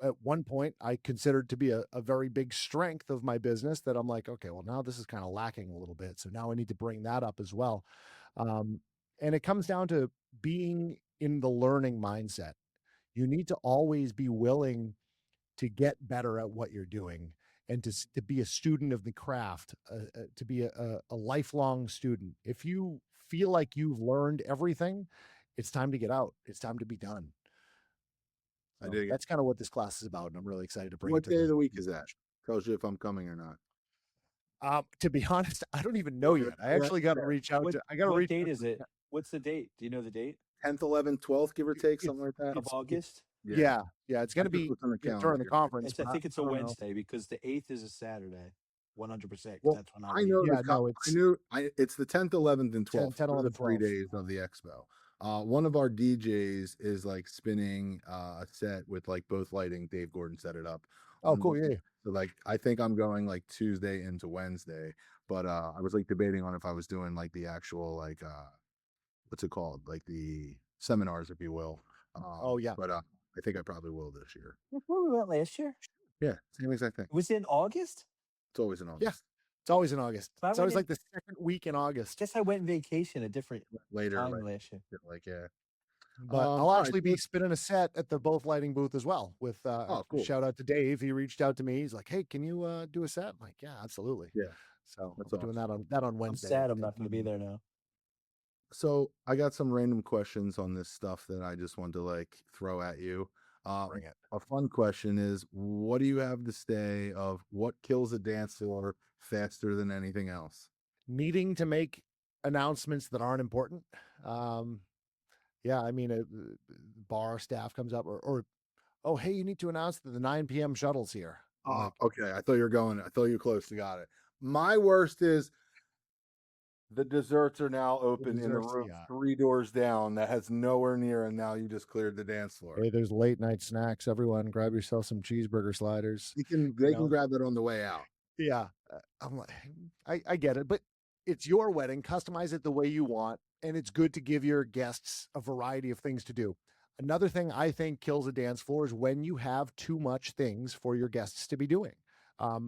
Speaker 2: at one point I considered to be a very big strength of my business that I'm like, okay, well, now this is kind of lacking a little bit. So now I need to bring that up as well. Um, and it comes down to being in the learning mindset. You need to always be willing to get better at what you're doing and to be a student of the craft, to be a lifelong student. If you feel like you've learned everything, it's time to get out. It's time to be done.
Speaker 1: I
Speaker 2: So
Speaker 1: dig it.
Speaker 2: that's kind of what this class is about, and I'm really excited to bring
Speaker 1: What
Speaker 2: it to
Speaker 1: day of the week is that? Tells you if I'm coming or not.
Speaker 2: To be honest, I don't even know yet. I actually got to reach out to. I got to
Speaker 3: What
Speaker 2: reach.
Speaker 3: date is it? What's the date? Do you know the date
Speaker 1: 10th, 11th, 12th, give or take, something like that.
Speaker 3: of August?
Speaker 2: Yeah, it's going to be
Speaker 1: on the calendar
Speaker 2: during the
Speaker 1: here.
Speaker 2: conference.
Speaker 3: I
Speaker 2: But
Speaker 3: think it's
Speaker 2: I
Speaker 3: a
Speaker 2: don't know.
Speaker 3: Wednesday because the 8th is a Saturday. 100%.
Speaker 1: Well,
Speaker 3: That's when I'll
Speaker 1: I
Speaker 3: be.
Speaker 1: know
Speaker 2: Yeah, no, it's
Speaker 1: it's the 10th, 11th, and
Speaker 2: 10,
Speaker 1: 12th.
Speaker 2: 10,
Speaker 1: Those are
Speaker 2: 11,
Speaker 1: the 3
Speaker 2: 12.
Speaker 1: days of the expo. One of our DJs is like spinning a set with like both lighting. Dave Gordon set it up.
Speaker 2: Oh,
Speaker 1: on
Speaker 2: cool.
Speaker 1: one-
Speaker 2: Yeah.
Speaker 1: So like I think I'm going like Tuesday into Wednesday, but I was like debating on if I was doing like the actual like what's it called? Like the seminars, if you will.
Speaker 2: Oh, yeah.
Speaker 1: But I think I probably will this year.
Speaker 3: That's where we went last year.
Speaker 1: Yeah, same exact thing.
Speaker 3: It was in August?
Speaker 1: It's always in
Speaker 2: Yeah.
Speaker 1: August.
Speaker 2: It's always in August.
Speaker 3: But I
Speaker 2: It's
Speaker 3: went
Speaker 2: always
Speaker 3: in,
Speaker 2: like the second week in August.
Speaker 3: guess I went on vacation a different
Speaker 1: Later,
Speaker 3: time last year.
Speaker 1: like yeah.
Speaker 2: But I'll
Speaker 1: All right,
Speaker 2: actually be spinning a set at the Both Lighting booth as well. With
Speaker 1: Oh, cool.
Speaker 2: shout out to Dave. He reached out to me. He's like, "Hey, can you do a set?" I'm like, "Yeah, absolutely."
Speaker 1: Yeah,
Speaker 2: So
Speaker 1: that's
Speaker 2: I'll be doing that on
Speaker 3: I'm
Speaker 2: Wednesday.
Speaker 3: sad I'm not going to be there now.
Speaker 1: So I got some random questions on this stuff that I just wanted to like throw at you.
Speaker 2: Bring it.
Speaker 1: A fun question is, what do you have to say of what kills a dance floor faster than anything else?
Speaker 2: Needing to make announcements that aren't important. Yeah, I mean, bar staff comes up or oh, hey, you need to announce that the 9 p.m. shuttle's here. I'm like,
Speaker 1: Okay. I thought you were close to got it. My worst is the desserts are now open in the
Speaker 2: desserts,
Speaker 1: room
Speaker 2: yeah.
Speaker 1: 3 doors down that has nowhere near, and now you just cleared the dance floor.
Speaker 2: Hey, there's late night snacks. Everyone, grab yourself some cheeseburger sliders.
Speaker 1: They can grab it on the way out.
Speaker 2: Yeah, I'm like, I get it, but it's your wedding. Customize it the way you want, and it's good to give your guests a variety of things to do. Another thing I think kills a dance floor is when you have too much things for your guests to be doing.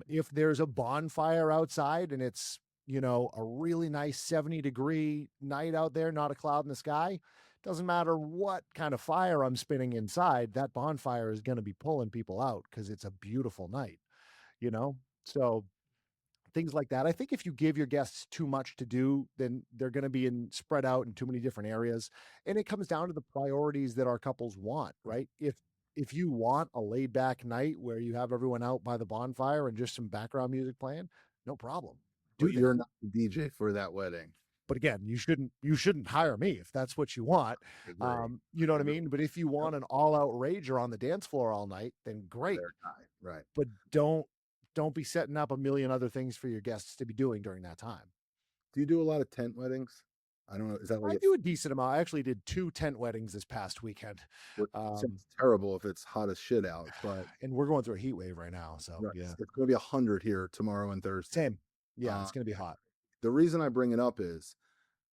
Speaker 2: If there's a bonfire outside and it's a really nice 70-degree night out there, not a cloud in the sky, doesn't matter what kind of fire I'm spinning inside, that bonfire is going to be pulling people out because it's a beautiful night, you know? So things like that. I think if you give your guests too much to do, then they're going to be spread out in too many different areas. And it comes down to the priorities that our couples want, right? If you want a laid back night where you have everyone out by the bonfire and just some background music playing, no problem.
Speaker 1: But you're not the DJ for that wedding.
Speaker 2: But again, you shouldn't hire me if that's what you want. You know what I mean? But if you want an all-out rager on the dance floor all night, then great.
Speaker 1: Right.
Speaker 2: But don't be setting up a million other things for your guests to be doing during that time.
Speaker 1: Do you do a lot of tent weddings? I don't know. Is that like
Speaker 2: I do a decent amount. I actually did 2 tent weddings this past weekend.
Speaker 1: Sounds terrible if it's hot as shit out, but
Speaker 2: And we're going through a heat wave right now. So
Speaker 1: right.
Speaker 2: yeah.
Speaker 1: It's going to be 100 here tomorrow and Thursday.
Speaker 2: Same. Yeah, it's going to be hot.
Speaker 1: The reason I bring it up is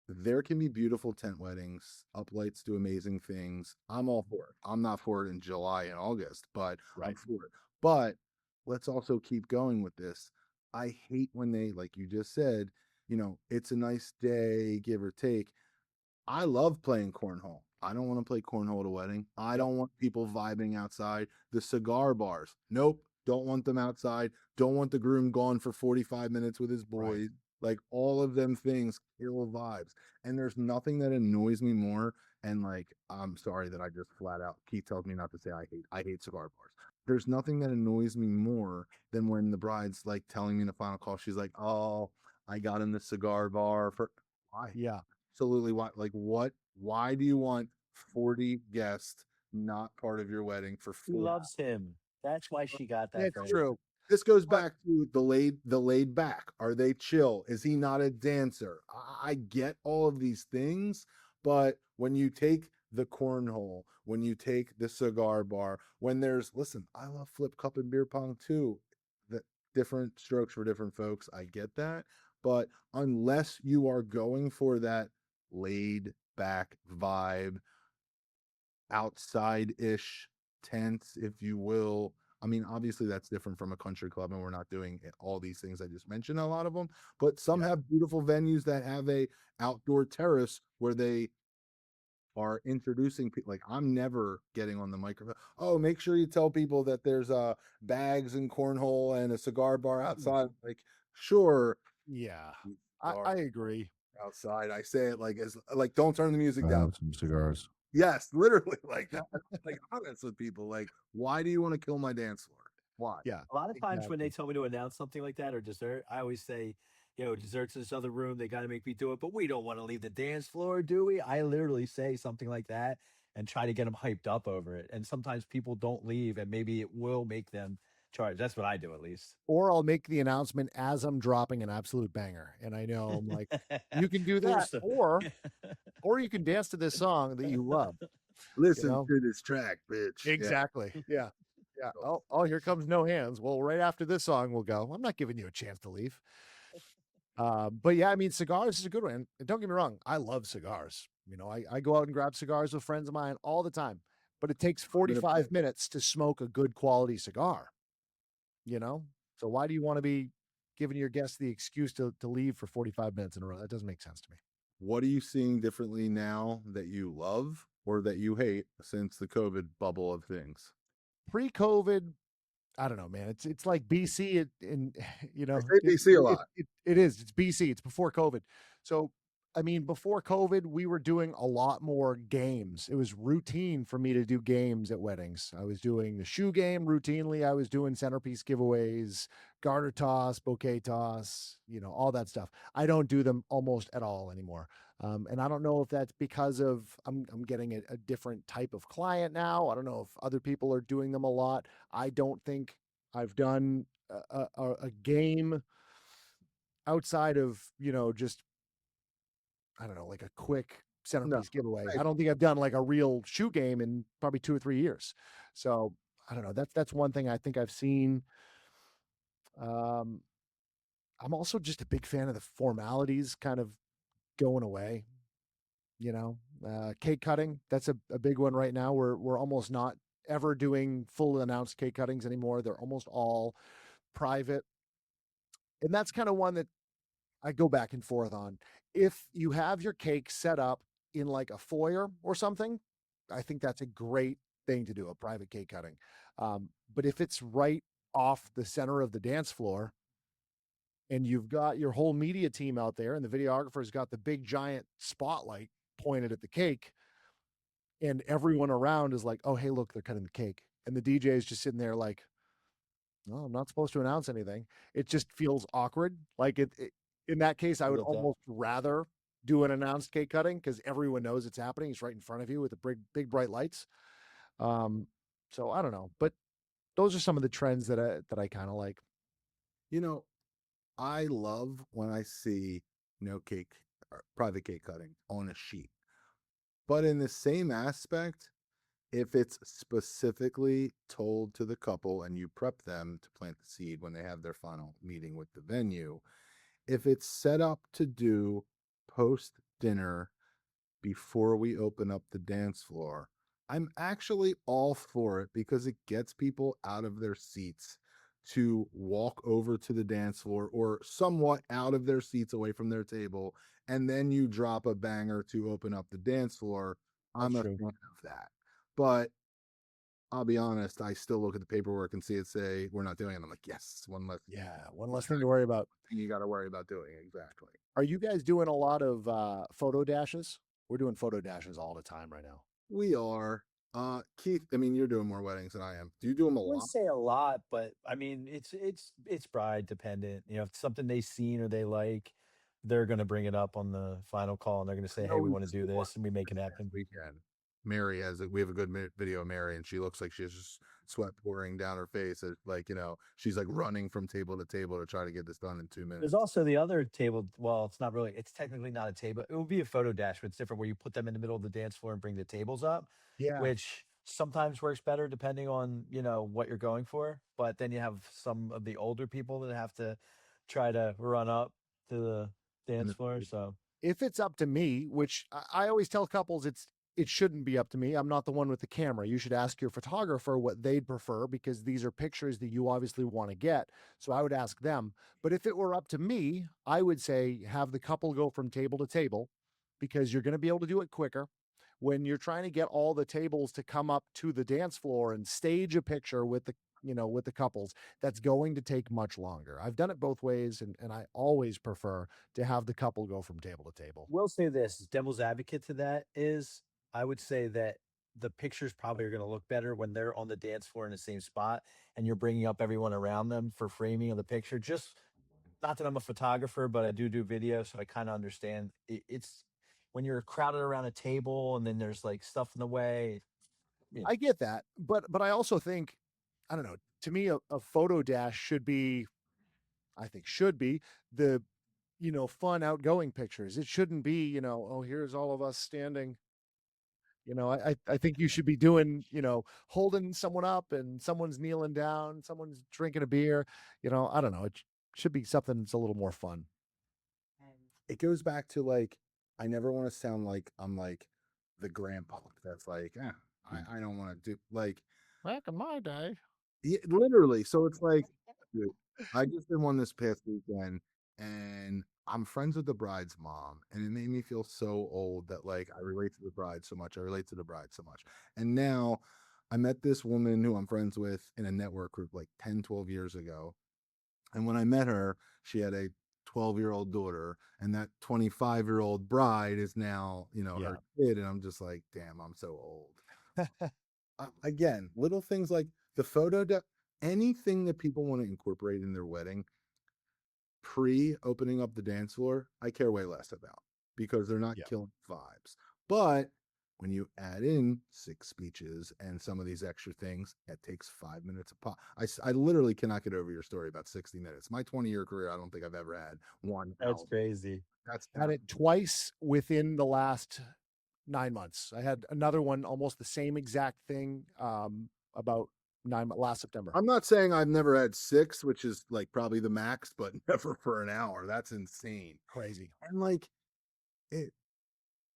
Speaker 1: there can be beautiful tent weddings. Uplights do amazing things. I'm all for it. I'm not for it in July and August, but I'm
Speaker 3: Right.
Speaker 1: for it. But let's also keep going with this. I hate when they, like you just said, it's a nice day, give or take. I love playing cornhole. I don't want to play cornhole at a wedding. I
Speaker 2: Yep.
Speaker 1: don't want people vibing outside. The cigar bars. Nope. Don't want them outside. Don't want the groom gone for 45 minutes with his
Speaker 2: Right.
Speaker 1: boys. Like all of them things kill vibes. And there's nothing that annoys me more. And like, I'm sorry that I just flat out, Keith tells me not to say I hate cigar bars. There's nothing that annoys me more than when the bride's like telling me in the final call, she's like, oh, I got in the cigar bar for why?
Speaker 2: Yeah.
Speaker 1: Absolutely. Why do you want 40 guests not part of your wedding for
Speaker 3: She
Speaker 1: 40?
Speaker 3: loves him. That's why she got that
Speaker 2: It's
Speaker 3: thing.
Speaker 2: true.
Speaker 1: This goes
Speaker 2: But
Speaker 1: back to the laid back. Are they chill? Is he not a dancer? I get all of these things, but when you take the cornhole, when you take the cigar bar, listen, I love flip cup and beer pong too. The different strokes for different folks. I get that, but unless you are going for that laid back vibe, outside-ish tents, if you will. I mean, obviously that's different from a country club, and we're not doing all these things I just mentioned, a lot of them, but some
Speaker 2: yeah.
Speaker 1: have beautiful venues that have a outdoor terrace where they are introducing people. Like, I'm never getting on the microphone. Oh, make sure you tell people that there's bags and cornhole and a cigar bar outside. Like, sure,
Speaker 2: Yeah. I
Speaker 1: cigar
Speaker 2: agree.
Speaker 1: outside. I say it like as like, don't turn the music down.
Speaker 2: Some cigars.
Speaker 1: Yes, literally like that. Like honest with people. Like, why do you want to kill my dance floor? Why?
Speaker 2: Yeah.
Speaker 3: A lot of times when they
Speaker 2: Exactly.
Speaker 3: tell me to announce something like that or dessert, I always say, dessert's in this other room. They got to make me do it, but we don't want to leave the dance floor, do we? I literally say something like that and try to get them hyped up over it. And sometimes people don't leave, and maybe it will make them charge. That's what I do, at least.
Speaker 2: Or I'll make the announcement as I'm dropping an absolute banger. And I know I'm like, you can do that,
Speaker 3: Force them.
Speaker 2: or you can dance to this song that you love, you
Speaker 1: Listen
Speaker 2: know?
Speaker 1: to this track, bitch. Yeah.
Speaker 2: Exactly. Yeah. Yeah. Oh, here comes No Hands. Well, right after this song, we'll go. I'm not giving you a chance to leave. But yeah, I mean, cigars is a good one. And don't get me wrong, I love cigars. I go out and grab cigars with friends of mine all the time, but it takes
Speaker 1: I'm gonna play.
Speaker 2: 45 minutes to smoke a good quality cigar, you know? So why do you want to be giving your guests the excuse to leave for 45 minutes in a row? That doesn't make sense to me.
Speaker 1: What are you seeing differently now that you love or that you hate since the COVID bubble of things?
Speaker 2: Pre-COVID, I don't know, man. It's like BC in
Speaker 1: I say BC a lot.
Speaker 2: it is. It's BC. It's before COVID. So I mean, before COVID, we were doing a lot more games. It was routine for me to do games at weddings. I was doing the shoe game routinely. I was doing centerpiece giveaways, garter toss, bouquet toss, all that stuff. I don't do them almost at all anymore. And I don't know if that's because of I'm getting a different type of client now. I don't know if other people are doing them a lot. I don't think I've done a game outside of just I don't know, like a quick
Speaker 1: No.
Speaker 2: centerpiece giveaway.
Speaker 1: I-
Speaker 2: I don't think I've done like a real shoe game in probably 2 or 3 years. So, I don't know. That's one thing I think I've seen. Um, I'm also just a big fan of the formalities kind of going away, you know. Cake cutting, that's a big one right now. We're almost not ever doing full announced cake cuttings anymore. They're almost all private. And that's kind of one that I go back and forth on. If you have your cake set up in like a foyer or something, I think that's a great thing to do, a private cake cutting. But if it's right off the center of the dance floor and you've got your whole media team out there and the videographer's got the big giant spotlight pointed at the cake and everyone around is like, oh, hey, look, they're cutting the cake. And the DJ is just sitting there like, no, I'm not supposed to announce anything. It just feels awkward. Like in that case, I
Speaker 3: I
Speaker 2: would
Speaker 3: get that.
Speaker 2: almost rather do an announced cake cutting because everyone knows it's happening. It's right in front of you with the big bright lights. Um, so I don't know, but those are some of the trends that I kind of like.
Speaker 1: You know, I love when I see no cake or private cake cutting on a sheet. But in the same aspect, if it's specifically told to the couple and you prep them to plant the seed when they have their final meeting with the venue, if it's set up to do post dinner before we open up the dance floor, I'm actually all for it because it gets people out of their seats to walk over to the dance floor or somewhat out of their seats away from their table. And then you drop a banger to open up the dance floor.
Speaker 2: That's
Speaker 1: I'm a
Speaker 2: true.
Speaker 1: fan of that. But I'll be honest, I still look at the paperwork and see it say we're not doing it. I'm like, yes, one less
Speaker 2: Yeah, one less thing to worry about.
Speaker 1: thing you got to worry about doing. Exactly.
Speaker 2: Are you guys doing a lot of photo dashes? We're doing photo dashes all the time right now.
Speaker 1: We are. Keith, I mean, you're doing more weddings than I am. Do you do them a
Speaker 3: I wouldn't
Speaker 1: lot?
Speaker 3: say a lot, but I mean, it's bride dependent. You know, if it's something they've seen or they like, they're going to bring it up on the final call, and they're going to
Speaker 1: I
Speaker 3: say,
Speaker 1: know
Speaker 3: "Hey, we
Speaker 1: we
Speaker 3: want to
Speaker 1: just
Speaker 3: do
Speaker 1: did one
Speaker 3: this," and we make it
Speaker 1: this past
Speaker 3: happen.
Speaker 1: weekend. Mary has it. We have a good video of Mary, and she looks like she has just sweat pouring down her face. Like, she's like running from table to table to try to get this done in 2 minutes.
Speaker 3: There's also the other table. Well, it's not really. It's technically not a table. It would be a photo dash, but it's different where you put them in the middle of the dance floor and bring the tables up,
Speaker 2: Yeah.
Speaker 3: which sometimes works better depending on what you're going for. But then you have some of the older people that have to try to run up to the dance floor. So
Speaker 2: If it's up to me, which I always tell couples it shouldn't be up to me. I'm not the one with the camera. You should ask your photographer what they'd prefer because these are pictures that you obviously want to get. So I would ask them. But if it were up to me, I would say have the couple go from table to table because you're going to be able to do it quicker. When you're trying to get all the tables to come up to the dance floor and stage a picture with the couples, that's going to take much longer. I've done it both ways, and I always prefer to have the couple go from table to table.
Speaker 3: we'll say this: devil's advocate to that is, I would say that the pictures probably are going to look better when they're on the dance floor in the same spot, and you're bringing up everyone around them for framing of the picture. Just not that I'm a photographer, but I do video, so I kind of understand. It's when you're crowded around a table and then there's like stuff in the way. You know,
Speaker 2: I get that, but I also think, I don't know. To me, a photo dash should be, I think, should be the fun outgoing pictures. It shouldn't be oh, here's all of us standing. I think you should be doing holding someone up and someone's kneeling down, someone's drinking a beer. I don't know. It should be something that's a little more fun.
Speaker 1: It goes back to like, I never want to sound like I'm like the grandpa that's like, I don't want to do like,
Speaker 2: Back in my day.
Speaker 1: yeah, literally. So it's like, dude, I just did one this past weekend, and I'm friends with the bride's mom, and it made me feel so old that like I relate to the bride so much. I relate to the bride so much. And now I met this woman who I'm friends with in a network group like 10, 12 years ago. And when I met her, she had a 12-year-old daughter, and that 25-year-old bride is now,
Speaker 2: Yeah.
Speaker 1: her kid. And I'm just like, damn, I'm so old. Again, little things like the anything that people want to incorporate in their wedding pre opening up the dance floor, I care way less about because they're not
Speaker 2: Yeah.
Speaker 1: killing vibes. But when you add in 6 speeches and some of these extra things, it takes 5 minutes a pop. I literally cannot get over your story about 60 minutes. My 20-year career, I don't think I've ever had one
Speaker 3: that's
Speaker 1: hour.
Speaker 3: crazy.
Speaker 1: That's
Speaker 2: Had it twice within the last 9 months. I had another one, almost the same exact thing, about last September.
Speaker 1: I'm not saying I've never had 6, which is like probably the max, but never for an hour. That's insane.
Speaker 2: Crazy.
Speaker 1: And like it,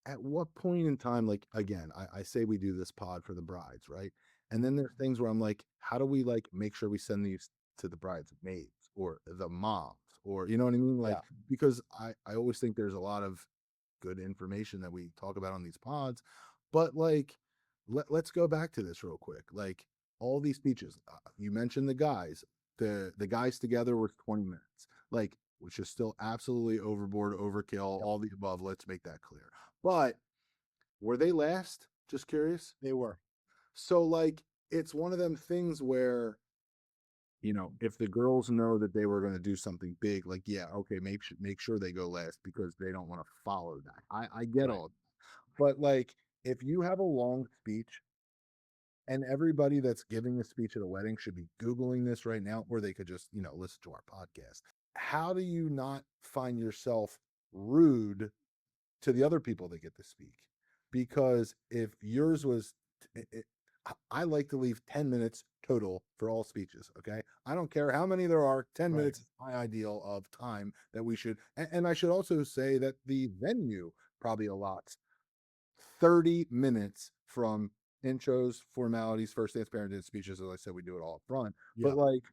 Speaker 1: at what point in time, like again, I say we do this pod for the brides, right? And then there's things where I'm like, how do we like make sure we send these to the brides maids or the moms, or you know what I mean? Like,
Speaker 2: Yeah.
Speaker 1: because I always think there's a lot of good information that we talk about on these pods, but like let's go back to this real quick. Like all these speeches, you mentioned the guys. The guys together was 20 minutes, like, which is still absolutely overboard, overkill, all the above. Let's make that clear. But were they last? Just curious.
Speaker 2: They were.
Speaker 1: So like it's one of them things where, if the girls know that they were going to do something big, like, yeah, okay, make sure they go last because they don't want to follow that. I get
Speaker 2: Right.
Speaker 1: all that. But like if you have a long speech, and everybody that's giving a speech at a wedding should be Googling this right now, or they could just, listen to our podcast. How do you not find yourself rude to the other people that get to speak? Because if yours was, I like to leave 10 minutes total for all speeches. Okay. I don't care how many there are. 10
Speaker 2: Right.
Speaker 1: minutes is my ideal of time that we should. And I should also say that the venue probably allots 30 minutes from intros, formalities, first dance, parent dance speeches. As I said, we do it all up front.
Speaker 2: Yeah.
Speaker 1: But like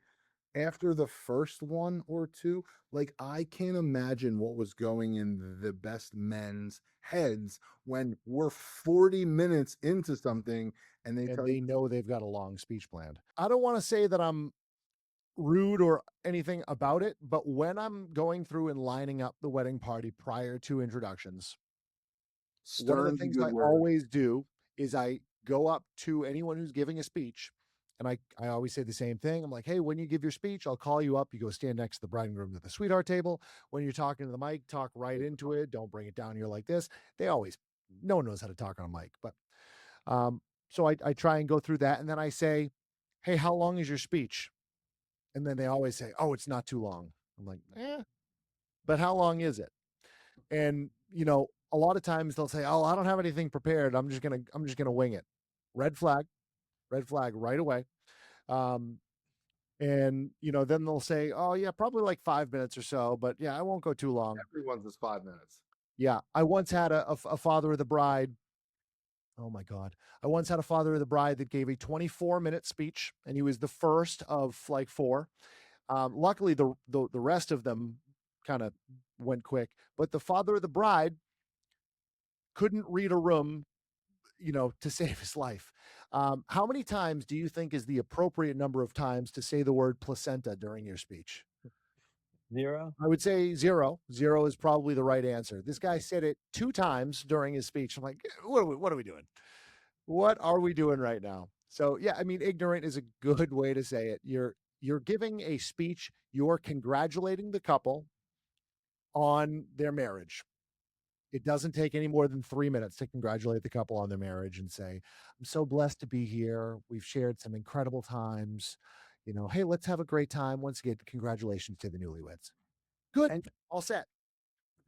Speaker 1: after the first one or two, like I can't imagine what was going in the best men's heads when we're 40 minutes into something and they
Speaker 2: And
Speaker 1: tell you
Speaker 2: they know they've got a long speech planned. I don't want to say that I'm rude or anything about it, but when I'm going through and lining up the wedding party prior to introductions, one of the
Speaker 1: stern's a
Speaker 2: things
Speaker 1: good
Speaker 2: I
Speaker 1: word.
Speaker 2: always do is I go up to anyone who's giving a speech and I always say the same thing. I'm like, hey, when you give your speech, I'll call you up. You go stand next to the bride and groom at the sweetheart table. When you're talking to the mic, talk right into it. Don't bring it down here like this. They always, no one knows how to talk on a mic. But um, so I try and go through that. And then I say, hey, how long is your speech? And then they always say, oh, it's not too long. I'm like, but how long is it? And a lot of times they'll say, "Oh, I don't have anything prepared. I'm just gonna wing it." Red flag, red flag right away. Um, and then they'll say, "Oh, yeah, probably like 5 minutes or so, but yeah, I won't go too long."
Speaker 1: Everyone's is 5 minutes.
Speaker 2: Yeah, I once had a father of the bride. Oh my God, I once had a father of the bride that gave a 24-minute speech, and he was the first of like four. Luckily, the rest of them kind of went quick, but the father of the bride couldn't read a room, to save his life. How many times do you think is the appropriate number of times to say the word placenta during your speech?
Speaker 3: 0.
Speaker 2: I would say zero. Zero is probably the right answer. This guy said it 2 times during his speech. I'm like, what are we doing? What are we doing right now? So yeah, I mean, ignorant is a good way to say it. You're giving a speech. You're congratulating the couple on their marriage. It doesn't take any more than 3 minutes to congratulate the couple on their marriage and say, "I'm so blessed to be here. We've shared some incredible times. Hey, let's have a great time. Once again, congratulations to the newlyweds." Good.
Speaker 1: And
Speaker 2: All set.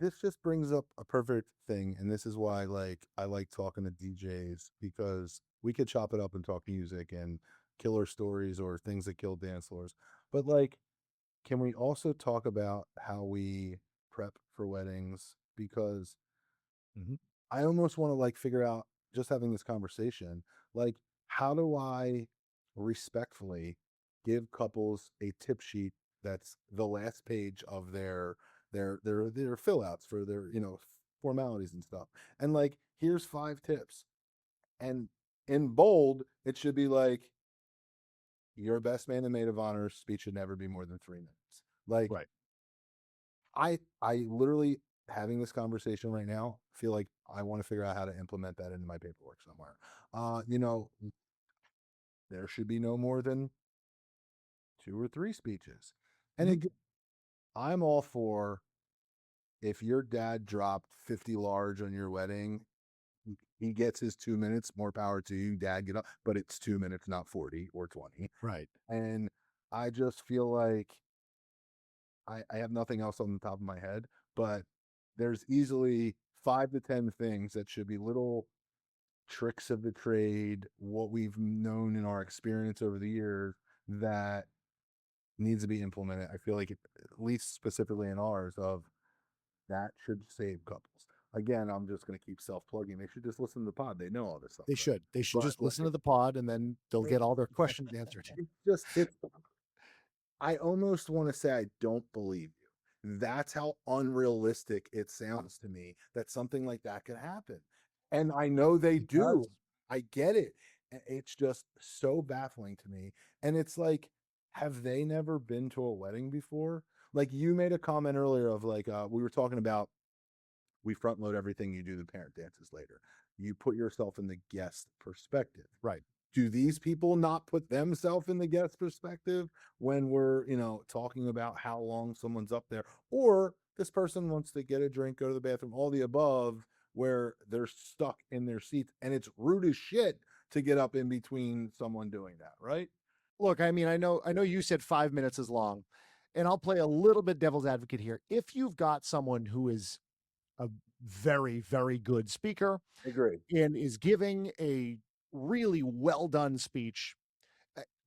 Speaker 1: this just brings up a perfect thing. And this is why like I like talking to DJs because we could chop it up and talk music and killer stories or things that kill dance floors. But like, can we also talk about how we prep for weddings? Because
Speaker 2: Mhm.
Speaker 1: I almost want to like figure out just having this conversation, like how do I respectfully give couples a tip sheet that's the last page of their fill outs for their, formalities and stuff. And like, here's 5 tips. And in bold, it should be like your best man and maid of honor speech should never be more than 3 minutes. Like
Speaker 2: Right.
Speaker 1: I literally having this conversation right now feel like I want to figure out how to implement that into my paperwork somewhere. There should be no more than 2 or 3 speeches. And
Speaker 2: Mhm.
Speaker 1: I'm all for if your dad dropped 50 large on your wedding, he gets his 2 minutes, more power to you, dad, get up, but it's 2 minutes, not 40 or 20.
Speaker 2: Right.
Speaker 1: And I just feel like I have nothing else on the top of my head, but there's easily 5 to 10 things that should be little tricks of the trade, what we've known in our experience over the years that needs to be implemented. I feel like at least specifically in ours, of that should save couples. Again, I'm just going to keep self plugging. They should just listen to the pod. They know all this stuff
Speaker 2: They
Speaker 1: already.
Speaker 2: should. They should
Speaker 1: But
Speaker 2: just listen to the pod and then they'll
Speaker 1: like,
Speaker 2: get all their questions answered.
Speaker 1: it's I almost want to say I don't believe you. That's how unrealistic it sounds to me that something like that could happen. And I know they
Speaker 2: It does.
Speaker 1: do. I get it. It's just so baffling to me. And it's like, have they never been to a wedding before? Like you made a comment earlier of like, we were talking about we front load everything, you do the parent dances later. You put yourself in the guest perspective.
Speaker 2: Right.
Speaker 1: Do these people not put themselves in the guest perspective when we're, talking about how long someone's up there? Or this person wants to get a drink, go to the bathroom, all the above, where they're stuck in their seats and it's rude as shit to get up in between someone doing that, right?
Speaker 2: Look, I mean, I know you said 5 minutes is long, and I'll play a little bit devil's advocate here. If you've got someone who is a very, very good speaker
Speaker 1: Agree.
Speaker 2: and is giving a really well done speech,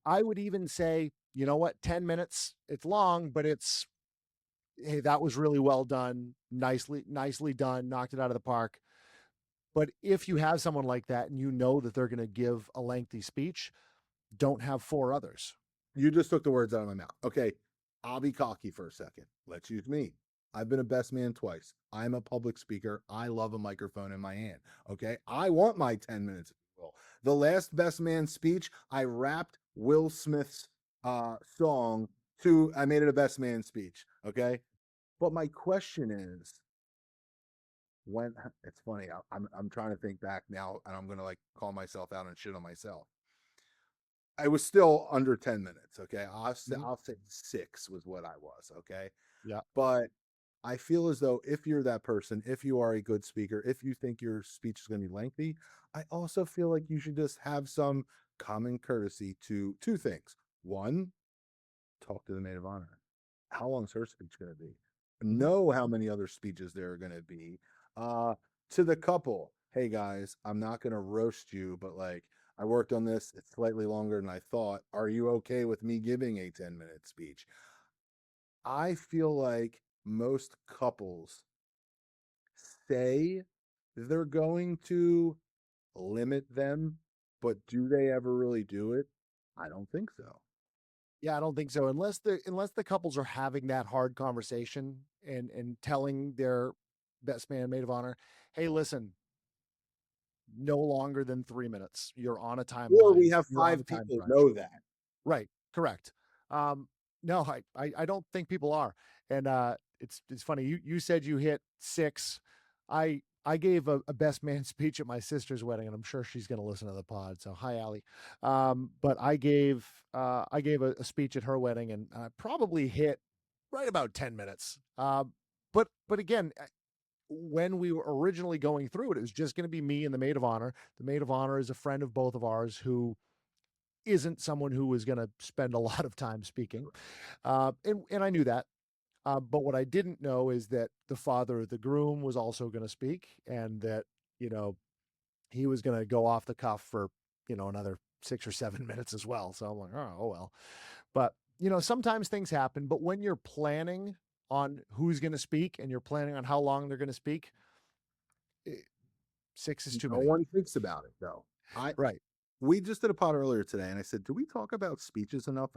Speaker 2: I would even say, you know what, 10 minutes, it's long, but it's, hey, that was really well done. Nicely done. Knocked it out of the park. But if you have someone like that and you know that they're going to give a lengthy speech, don't have four others.
Speaker 1: You just took the words out of my mouth. Okay, I'll be cocky for a second. Let's use me. I've been a best man twice. I'm a public speaker. I love a microphone in my hand. Okay, I want my 10 minutes. The last best man speech, I rapped Will Smith's song to, I made it a best man speech. Okay, but my question is, when it's funny, I'm trying to think back now, and I'm gonna like call myself out and shit on myself. I was still under 10 minutes. Okay. I'll say 6 was what I was. Okay.
Speaker 2: Yeah.
Speaker 1: But I feel as though if you're that person, if you are a good speaker, if you think your speech is going to be lengthy, I also feel like you should just have some common courtesy to two things. One, talk to the maid of honor. How long is her speech going to be? Know how many other speeches there are going to be. Uh, to the couple, hey guys, I'm not going to roast you, but like I worked on this. It's slightly longer than I thought. Are you okay with me giving a 10-minute speech? I feel like most couples say they're going to limit them, but do they ever really do it? I don't think so.
Speaker 2: Yeah, I don't think so. Unless the couples are having that hard conversation and telling their best man, maid of honor, hey, listen, no longer than 3 minutes. You're on a
Speaker 1: Or we
Speaker 2: timeline.
Speaker 1: have
Speaker 2: You're on a
Speaker 1: 5
Speaker 2: time
Speaker 1: people
Speaker 2: crunch.
Speaker 1: know that.
Speaker 2: Right. Correct. No, I don't think people are. And it's funny. You said you hit 6. I gave a best man speech at my sister's wedding, and I'm sure she's going to listen to the pod. So hi, Allie. But I gave a speech at her wedding, and I probably hit right about 10 minutes. But again, when we were originally going through it, it was just going to be me and the maid of honor. The maid of honor is a friend of both of ours who isn't someone who was going to spend a lot of time speaking. And I knew that. But what I didn't know is that the father of the groom was also going to speak, and that, you know, he was going to go off the cuff for, another 6 or 7 minutes as well. So I'm like, oh well. But, sometimes things happen. But when you're planning on who's going to speak and you're planning on how long they're going to speak, 6 is too
Speaker 1: No
Speaker 2: many.
Speaker 1: one thinks about it though. I
Speaker 2: Right.
Speaker 1: We just did a pod earlier today, and I said, "Do we talk about speeches enough?"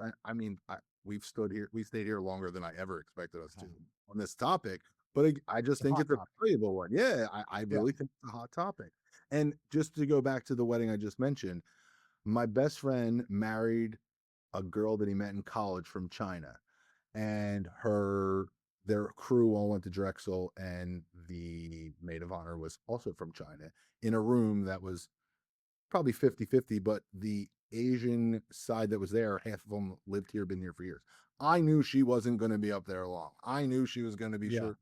Speaker 1: We stayed here longer than I ever expected us to on this topic, but I just
Speaker 2: It's a
Speaker 1: think
Speaker 2: hot
Speaker 1: it's a
Speaker 2: topic.
Speaker 1: valuable one. Yeah, I
Speaker 2: Yeah.
Speaker 1: really think it's a hot topic. And just to go back to the wedding I just mentioned, my best friend married a girl that he met in college from China, and their crew all went to Drexel, and the maid of honor was also from China in a room that was probably 50-50, but the Asian side that was there, half of them lived here, been here for years. I knew she wasn't going to be up there long. I knew she was going to be
Speaker 2: Yeah.
Speaker 1: short.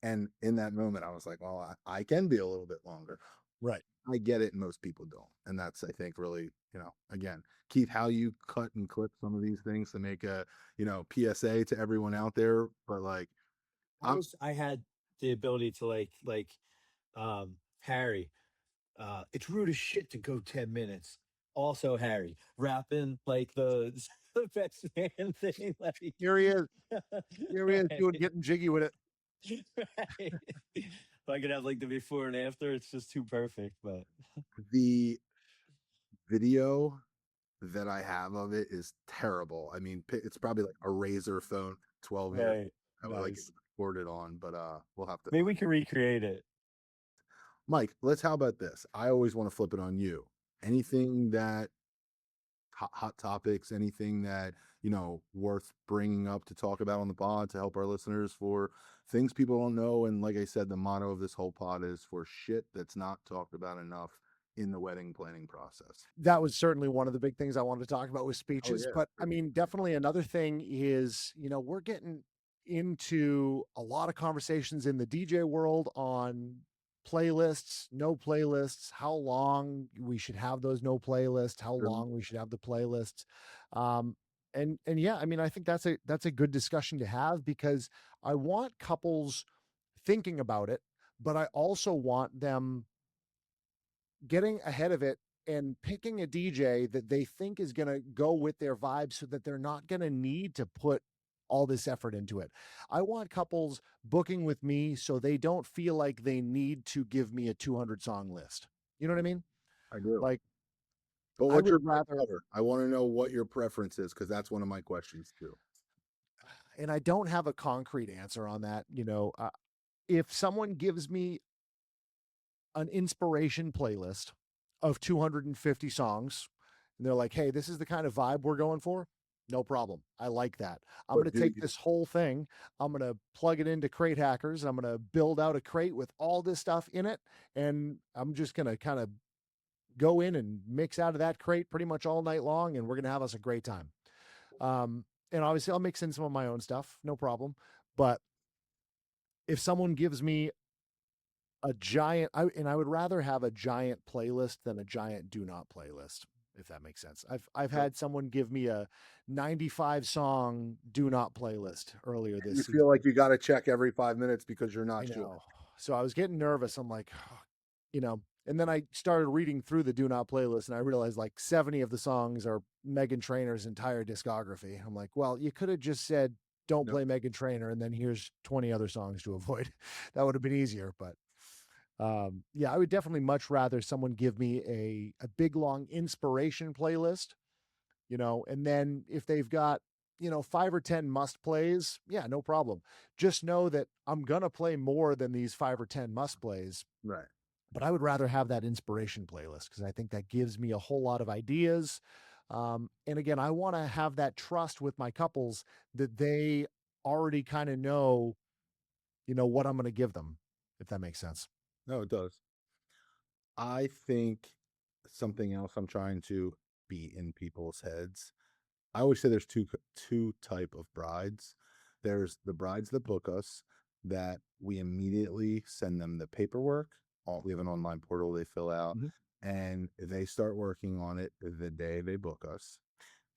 Speaker 1: And in that moment, I was like, well, I can be a little bit longer.
Speaker 2: Right.
Speaker 1: I get it, and most people don't. And that's, I think, really, again, Keith, how you cut and clip some of these things to make a, PSA to everyone out there. But like,
Speaker 3: I
Speaker 1: I'm
Speaker 3: wish I had the ability to Harry. It's rude as shit to go 10 minutes. Also, Harry, rapping like the, the best man thing. Like,
Speaker 2: Here he is. Here he is doing
Speaker 3: right,
Speaker 2: getting jiggy with it.
Speaker 3: right. If I could have like the before and after, it's just too perfect. But
Speaker 1: the video that I have of it is terrible. I mean, it's probably like a Razor phone 12 years.
Speaker 3: right,
Speaker 1: I would like
Speaker 3: nice.
Speaker 1: recorded on, but we'll have to
Speaker 3: Maybe
Speaker 1: find.
Speaker 3: we can recreate it.
Speaker 1: Mike, how about this? I always want to flip it on you. Anything that hot topics, anything that, worth bringing up to talk about on the pod to help our listeners for things people don't know. And like I said, the motto of this whole pod is for shit that's not talked about enough in the wedding planning process.
Speaker 2: That was certainly one of the big things I wanted to talk about with
Speaker 1: Oh
Speaker 2: speeches.
Speaker 1: yeah.
Speaker 2: But I mean, definitely another thing is, we're getting into a lot of conversations in the DJ world on playlists, no playlists, how long we should have those no playlists, how long we should have the playlists. Um, and yeah, I mean, I think that's a good discussion to have, because I want couples thinking about it, but I also want them getting ahead of it and picking a DJ that they think is going to go with their vibe so that they're not going to need to put all this effort into it. I want couples booking with me so they don't feel like they need to give me a 200 song list. You know what I mean?
Speaker 1: I do.
Speaker 2: Like,
Speaker 1: But
Speaker 2: I
Speaker 1: what's
Speaker 2: would
Speaker 1: your bread
Speaker 2: rather,
Speaker 1: and butter? I want to know what your preference is because that's one of my questions too.
Speaker 2: and I don't have a concrete answer on that. If someone gives me an inspiration playlist of 250 songs, and they're like, hey, this is the kind of vibe we're going for, no problem. I like that. I'm going
Speaker 1: But
Speaker 2: to
Speaker 1: do
Speaker 2: take
Speaker 1: you,
Speaker 2: this whole thing, I'm going to plug it into Crate Hackers, and I'm going to build out a crate with all this stuff in it. And I'm just going to kind of go in and mix out of that crate pretty much all night long, and we're going to have us a great time. Um, and obviously, I'll mix in some of my own stuff, no problem. But if someone gives me a giant, I would rather have a giant playlist than a giant do not playlist, if that makes sense. I've
Speaker 1: so
Speaker 2: had someone give me a 95 song do not playlist earlier this
Speaker 1: you
Speaker 2: season.
Speaker 1: feel like you got to check every 5 minutes because you're
Speaker 2: I
Speaker 1: not sure?
Speaker 2: know. So I was getting nervous. I'm like, and then I started reading through the do not playlist and I realized like 70 of the songs are Megan Trainor's entire discography. I'm like, well, you could have just said, don't
Speaker 1: No.
Speaker 2: play Megan Trainor, and then here's 20 other songs to avoid. That would have been easier. But yeah, I would definitely much rather someone give me a big long inspiration playlist, and then if they've got, 5 or 10 must plays, yeah, no problem. Just know that I'm gonna play more than these 5 or 10 must plays,
Speaker 1: Right.
Speaker 2: but I would rather have that inspiration playlist because I think that gives me a whole lot of ideas. And again, I want to have that trust with my couples that they already kind of know, what I'm going to give them, if that makes sense.
Speaker 1: No, it does. I think something else I'm trying to be in people's heads. I always say there's two type of brides. There's the brides that book us that we immediately send them the paperwork. We have an online portal they fill out,
Speaker 2: Mhm.
Speaker 1: and they start working on it the day they book us.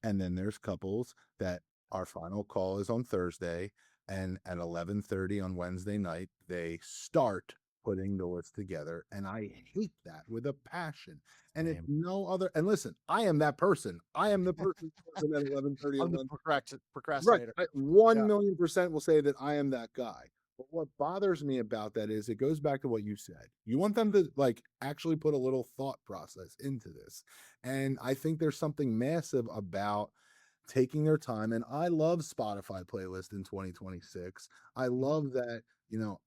Speaker 1: And then there's couples that our final call is on Thursday, and at 11:30 on Wednesday night, they start putting the list together. And I hate that with a passion. And it's
Speaker 2: Same.
Speaker 1: no other. And listen, I am that person. I am the person who at 11:30
Speaker 2: I'm
Speaker 1: on
Speaker 2: the
Speaker 1: Wednesday. Right.
Speaker 2: procrastinator.
Speaker 1: I 1
Speaker 2: Yeah.
Speaker 1: million percent will say that I am that guy. But what bothers me about that is it goes back to what you said. You want them to like actually put a little thought process into this. And I think there's something massive about taking their time. And I love Spotify playlist in 2026. I
Speaker 2: Mhm.
Speaker 1: love that,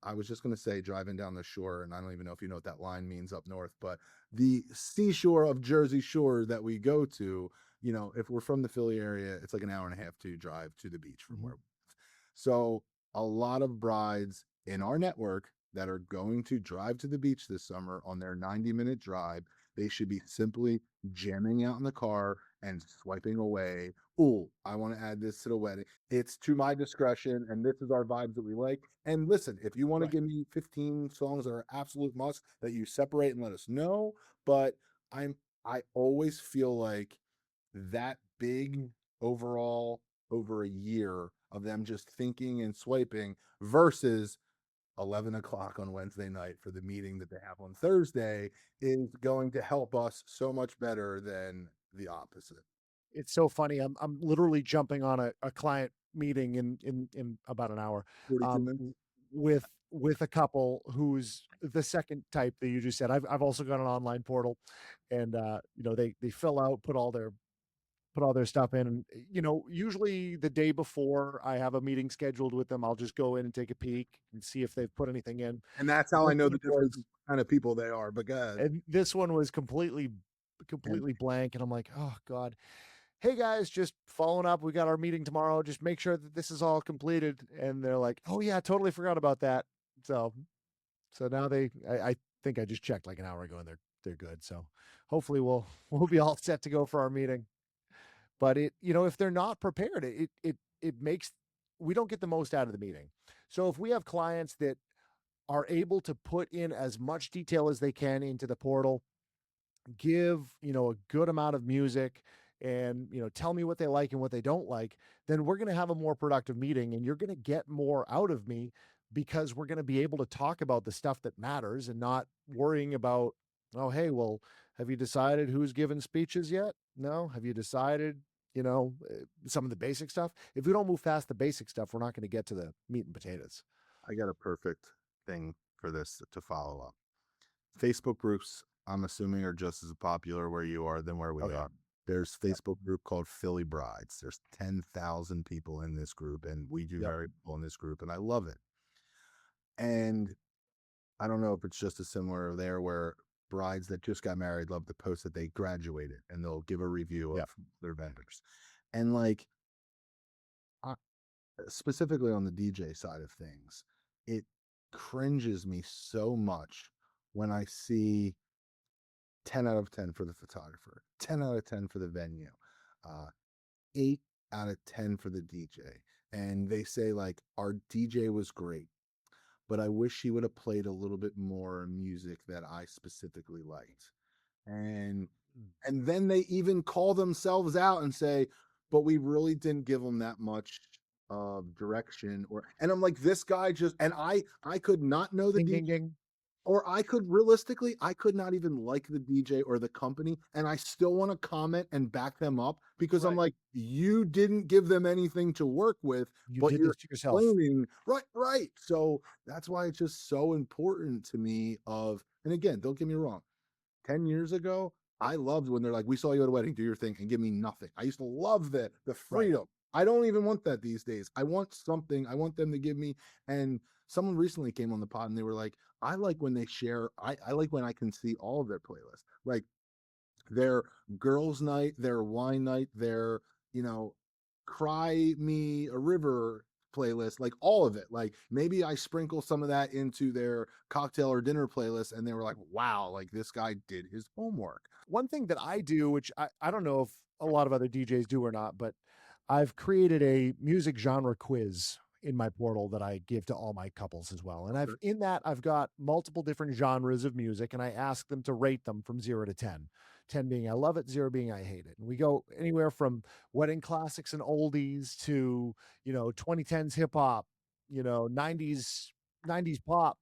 Speaker 1: I was just going to say driving down the shore, and I don't even know if you know what that line means up north, but the seashore of Jersey Shore that we go to, if we're from the Philly area, it's like an hour and a half to drive to the beach from
Speaker 2: Mhm.
Speaker 1: where. So a lot of brides in our network that are going to drive to the beach this summer on their 90-minute drive, they should be simply jamming out in the car and swiping away. Oh, I want to add this to the wedding. It's to my discretion, and this is our vibes that we like. And listen, if you want to
Speaker 2: Right.
Speaker 1: give me 15 songs that are absolute must that you separate and let us know. But I'm I always feel like that big overall over a year of them just thinking and swiping versus 11 o'clock on Wednesday night for the meeting that they have on Thursday is going to help us so much better than the opposite.
Speaker 2: It's so funny. I'm literally jumping on a client meeting in about an hour,
Speaker 1: 42
Speaker 2: um,
Speaker 1: minutes.
Speaker 2: w- with a couple who's the second type that you just said. I've also got an online portal, and they fill out, put all their stuff in, and usually the day before I have a meeting scheduled with them, I'll just go in and take a peek and see if they've put anything in.
Speaker 1: And that's how I
Speaker 2: This
Speaker 1: know the
Speaker 2: one
Speaker 1: difference
Speaker 2: was
Speaker 1: in kind of people they are. But guys,
Speaker 2: and this one was completely
Speaker 1: and
Speaker 2: completely blank, and I'm like, oh god. Hey guys, just following up. We got our meeting tomorrow. Just make sure that this is all completed. And they're like, oh yeah, totally forgot about that. So now I think I just checked like an hour ago and they're good. So hopefully we'll be all set to go for our meeting. But if they're not prepared, it makes we don't get the most out of the meeting. So if we have clients that are able to put in as much detail as they can into the portal, give, a good amount of music, and, tell me what they like and what they don't like, then we're going to have a more productive meeting and you're going to get more out of me because we're going to be able to talk about the stuff that matters and not worrying about, oh, hey, well, Have you decided who's giving speeches yet? No. Have you decided, some of the basic stuff? If we don't move past the basic stuff, we're not going to get to the meat and potatoes.
Speaker 1: I got a perfect thing for this to follow up. Facebook groups, I'm assuming, are just as popular where you are than where we
Speaker 2: Oh, yeah.
Speaker 1: are. There's a Facebook group called Philly Brides. There's 10,000 people in this group, and we do
Speaker 2: Yep.
Speaker 1: very well in this group, and I love it. And I don't know if it's just as similar there where brides that just got married love to post that they graduated and they'll give a review of
Speaker 2: Yep.
Speaker 1: their vendors. And like, specifically on the DJ side of things, it cringes me so much when I see 10 out of 10 for the photographer, 10 out of 10 for the venue, 8 out of 10 for the DJ. And they say, like, our DJ was great, but I wish he would have played a little bit more music that I specifically liked. And then they even call themselves out and say, but we really didn't give them that much direction. And I'm like, this guy just, and I could not know the
Speaker 2: Ding,
Speaker 1: DJ,
Speaker 2: ding, ding.
Speaker 1: or I could realistically, I could not even like the DJ or the company, and I still want to comment and back them up because I'm
Speaker 3: Right.
Speaker 1: like, you didn't give them anything to work with,
Speaker 2: You
Speaker 1: but
Speaker 2: did
Speaker 1: you're
Speaker 2: this to yourself.
Speaker 1: explaining, right. So that's why it's just so important to me and again, don't get me wrong, 10 years ago, I loved when they're like, we saw you at a wedding, do your thing and give me nothing. I used to love the
Speaker 2: Right.
Speaker 1: freedom. I don't even want that these days. I want something. I want them to give me. And someone recently came on the pod and they were like, I like when they share, I like when I can see all of their playlists. Like their girls' night, their wine night, their, cry me a river playlist, like all of it. Like maybe I sprinkle some of that into their cocktail or dinner playlist, and they were like, wow, like this guy did his homework.
Speaker 2: One thing that I do, which I don't know if a lot of other DJs do or not, but I've created a music genre quiz in my portal that I give to all my couples as well. And I've got multiple different genres of music, and I ask them to rate them from 0 to 10. 10 being I love it, 0 being I hate it. And we go anywhere from wedding classics and oldies to, 2010s hip hop, 90s pop,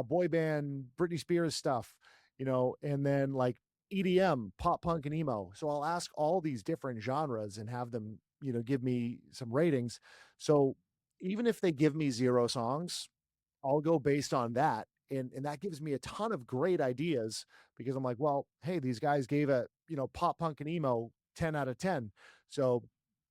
Speaker 2: boy band, Britney Spears stuff, and then like EDM, pop punk, and emo. So I'll ask all these different genres and have them, give me some ratings. So even if they give me 0 songs, I'll go based on that. And that gives me a ton of great ideas because I'm like, well, hey, these guys gave a, pop punk and emo 10 out of 10. So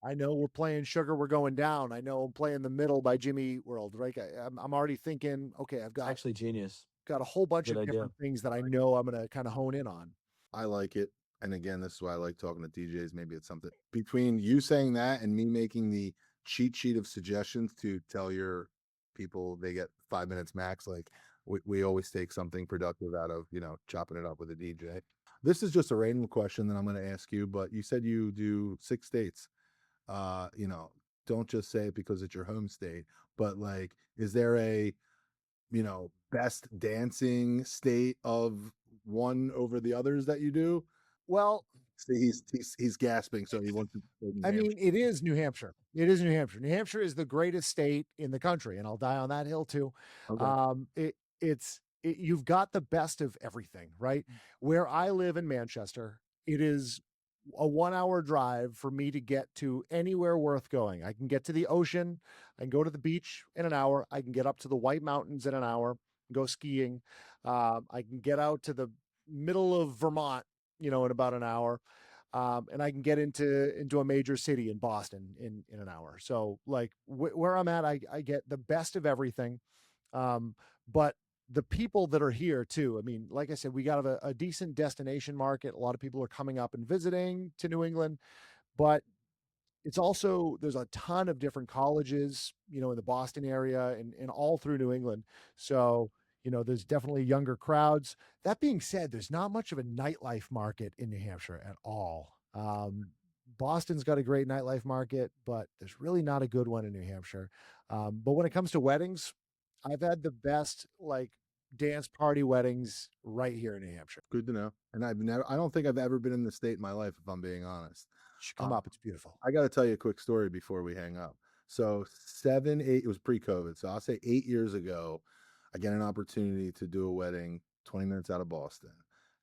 Speaker 2: I know we're playing Sugar, We're Going Down. I know I'm playing The Middle by Jimmy Eat World, right? I'm already thinking, okay, I've got
Speaker 3: Actually, genius.
Speaker 2: a whole bunch
Speaker 3: Good
Speaker 2: of
Speaker 3: idea.
Speaker 2: different things that I know I'm going to kind of hone in on.
Speaker 1: I like it. And again, this is why I like talking to DJs. Maybe it's something between you saying that and me making the cheat sheet of suggestions to tell your people they get 5 minutes max. Like we always take something productive out of, chopping it up with a DJ. This is just a random question that I'm going to ask you, but you said you do 6 states. Don't just say it because it's your home state, but like, is there a, best dancing state of one over the others that you do?
Speaker 2: Well,
Speaker 1: See, he's gasping, so he wants to say New
Speaker 2: I mean,
Speaker 1: Hampshire.
Speaker 2: it is New Hampshire. It is New Hampshire. New Hampshire is the greatest state in the country, and I'll die on that hill too.
Speaker 1: Okay.
Speaker 2: You've got the best of everything, right? Where I live in Manchester, it is a 1 hour drive for me to get to anywhere worth going. I can get to the ocean, I can go to the beach in an hour, I can get up to the White Mountains in an hour, go skiing. I can get out to the middle of Vermont, in about an hour. And I can get into a major city in Boston in an hour. So like where I'm at, I get the best of everything. But the people that are here too. I mean, like I said, we got a decent destination market. A lot of people are coming up and visiting to New England, but it's also there's a ton of different colleges, in the Boston area and all through New England. So, there's definitely younger crowds. That being said, there's not much of a nightlife market in New Hampshire at all. Boston's got a great nightlife market, but there's really not a good one in New Hampshire. But when it comes to weddings, I've had the best like dance party weddings right here in New Hampshire.
Speaker 1: Good to know. And I don't think I've ever been in the state in my life, if I'm being honest.
Speaker 2: You should come up. It's beautiful.
Speaker 1: I got to tell you a quick story before we hang up. So 7, 8, it was pre-COVID. So I'll say 8 years ago, I get an opportunity to do a wedding 20 minutes out of Boston.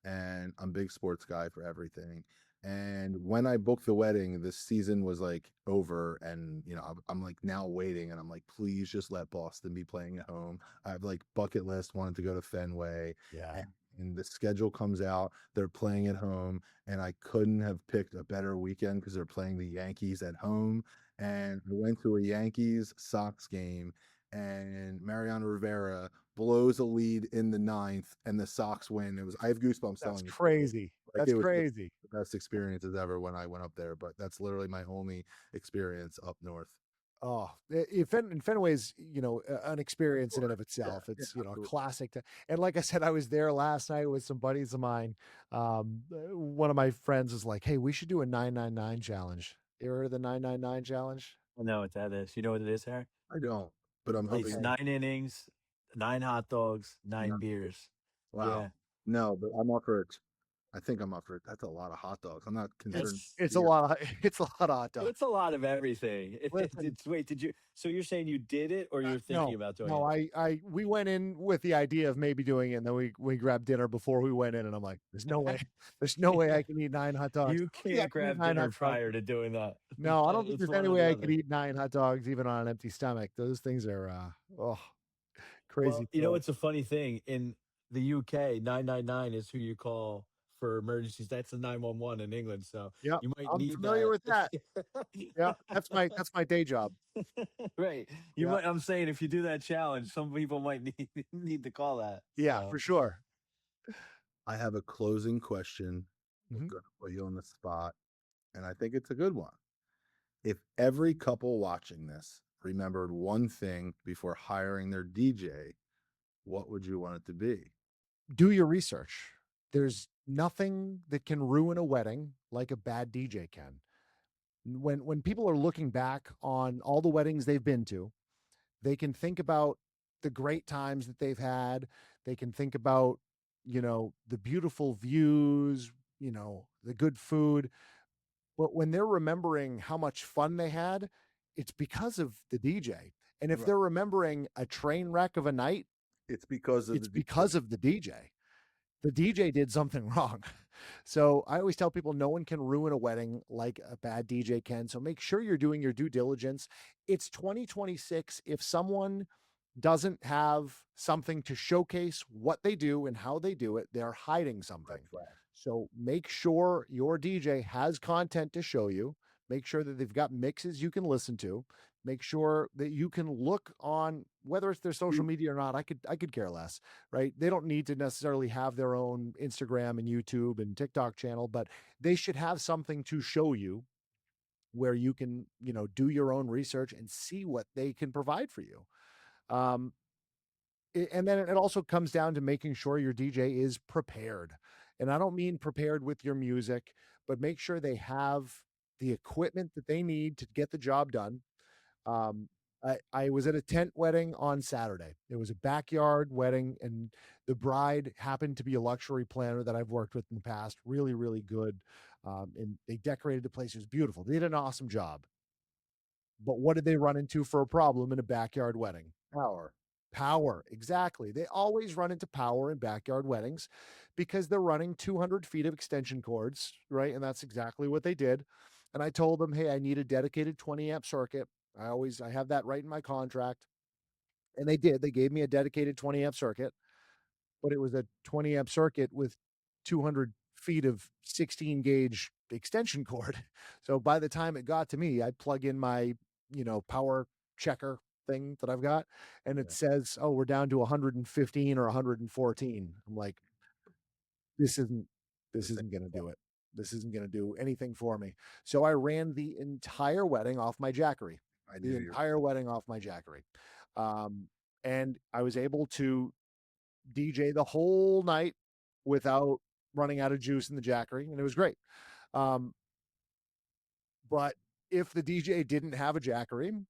Speaker 1: and I'm a big sports guy for everything. And when I booked the wedding, the season was like over, and I'm like now waiting, and I'm like, please just let Boston be playing at home. I have like bucket list, wanted to go to Fenway,
Speaker 2: Yeah.
Speaker 1: and the schedule comes out. They're playing at home, and I couldn't have picked a better weekend because they're playing the Yankees at home. And I went to a Yankees Sox game, and Mariano Rivera blows a lead in the ninth, and the Sox win. I have goosebumps
Speaker 2: That's
Speaker 1: telling you.
Speaker 2: crazy.
Speaker 1: Like
Speaker 2: That's
Speaker 1: it was
Speaker 2: crazy.
Speaker 1: the best experiences ever when I went up there, but that's literally my only experience up north.
Speaker 2: Oh, Fenway is, an experience in and of
Speaker 1: Yeah,
Speaker 2: itself.
Speaker 1: yeah,
Speaker 2: It's, a
Speaker 1: absolutely.
Speaker 2: classic. And like I said, I was there last night with some buddies of mine. One of my friends was like, "Hey, we should do a 999 challenge." You ever heard of the 999 challenge?
Speaker 3: I know what that is. You know what it is, Harry?
Speaker 1: I don't, but I'm
Speaker 3: It's
Speaker 1: hoping.
Speaker 2: Okay.
Speaker 3: 9 innings, 9 hot dogs,
Speaker 1: No,
Speaker 3: 9 beers.
Speaker 1: wow,
Speaker 3: Yeah,
Speaker 1: no, but I'm up for it. I think I'm up for it. That's a lot of hot dogs. I'm not concerned.
Speaker 3: that's
Speaker 2: It's a
Speaker 1: Beer.
Speaker 2: lot of it's a lot of hot dogs.
Speaker 3: it's a lot of everything.
Speaker 2: Listen,
Speaker 3: Wait, did you? So you're saying you did it, or you're thinking
Speaker 2: no,
Speaker 3: about doing
Speaker 2: no,
Speaker 3: it?
Speaker 2: we went in with the idea of maybe doing it, and then we grabbed dinner before we went in, and I'm like, there's no way I can eat 9 hot dogs.
Speaker 3: You
Speaker 2: Maybe I
Speaker 3: can't
Speaker 2: can eat
Speaker 3: grab
Speaker 2: 9 hot
Speaker 3: dinner
Speaker 2: dogs.
Speaker 3: prior to doing that.
Speaker 2: No, I don't think
Speaker 3: It's
Speaker 2: there's
Speaker 3: one
Speaker 2: any
Speaker 3: or
Speaker 2: way
Speaker 3: the
Speaker 2: I could
Speaker 3: other.
Speaker 2: eat 9 hot dogs even on an empty stomach. Those things are, oh,
Speaker 3: Well,
Speaker 2: crazy
Speaker 3: you know,
Speaker 2: filling.
Speaker 3: it's a funny thing. In the UK, 999 is who you call for emergencies. That's the 911 in England. So
Speaker 2: Yep,
Speaker 3: you might
Speaker 2: I'm
Speaker 3: need
Speaker 2: familiar
Speaker 3: that.
Speaker 2: with that. Yeah, that's my day job.
Speaker 3: Right. You
Speaker 2: Yeah,
Speaker 3: might, I'm saying if you do that challenge, some people might need need to call that.
Speaker 2: yeah,
Speaker 3: So
Speaker 2: for sure.
Speaker 1: I have a closing question. I'm
Speaker 2: Mhm.
Speaker 1: gonna put you on the spot, and I think it's a good one. If every couple watching this remembered one thing before hiring their DJ, what would you want it to be?
Speaker 2: Do your research. There's nothing that can ruin a wedding like a bad DJ can. When people are looking back on all the weddings they've been to, they can think about the great times that they've had. They can think about, the beautiful views, the good food. But when they're remembering how much fun they had, it's because of the DJ. And if
Speaker 1: Right.
Speaker 2: they're remembering a train wreck of a night,
Speaker 1: It's because of
Speaker 2: it's
Speaker 1: the DJ.
Speaker 2: because of the DJ. The DJ did something wrong. So I always tell people no one can ruin a wedding like a bad DJ can. So make sure you're doing your due diligence. It's 2026. If someone doesn't have something to showcase what they do and how they do it, they're hiding something.
Speaker 1: Red flag.
Speaker 2: So make sure your DJ has content to show you. Make sure that they've got mixes you can listen to. Make sure that you can look on whether it's their social media or not. I could care less, right? They don't need to necessarily have their own Instagram and YouTube and TikTok channel, but they should have something to show you where you can, do your own research and see what they can provide for you. Um, and then it also comes down to making sure your DJ is prepared. And I don't mean prepared with your music, but make sure they have the equipment that they need to get the job done. Um, I was at a tent wedding on Saturday. It was a backyard wedding, and the bride happened to be a luxury planner that I've worked with in the past. Really, really good. And they decorated the place. It was beautiful. They did an awesome job. But what did they run into for a problem in a backyard wedding?
Speaker 1: Power.
Speaker 2: Power, exactly. They always run into power in backyard weddings because they're running 200 feet of extension cords, right? And that's exactly what they did. And I told them, hey, I need a dedicated 20 amp circuit. I have that right in my contract. And they did. They gave me a dedicated 20 amp circuit, but it was a 20 amp circuit with 200 feet of 16 gauge extension cord. So by the time it got to me, I plug in my, power checker thing that I've got, and it
Speaker 1: Yeah.
Speaker 2: says, oh, we're down to 115 or 114. I'm like, this isn't, this
Speaker 1: This
Speaker 2: isn't going to do it. This isn't going to do anything for me. So I ran the entire wedding off my Jackery,
Speaker 1: I
Speaker 2: the
Speaker 1: knew you.
Speaker 2: entire wedding off my Jackery. And I was able to DJ the whole night without running out of juice in the Jackery, and it was great. Um, but if the DJ didn't have a Jackery,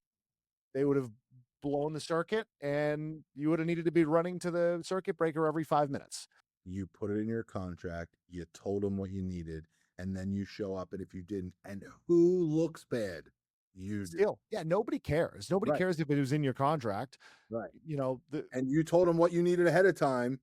Speaker 2: they would have blown the circuit, and you would have needed to be running to the circuit breaker every 5 minutes.
Speaker 1: You put it in your contract. You told them what you needed, and then you show up. And if you didn't, and who looks bad? You do.
Speaker 2: Still, yeah, nobody cares. Nobody
Speaker 1: Right.
Speaker 2: cares if it was in your contract.
Speaker 1: Right.
Speaker 2: You know,
Speaker 1: And you told them what you needed ahead of time,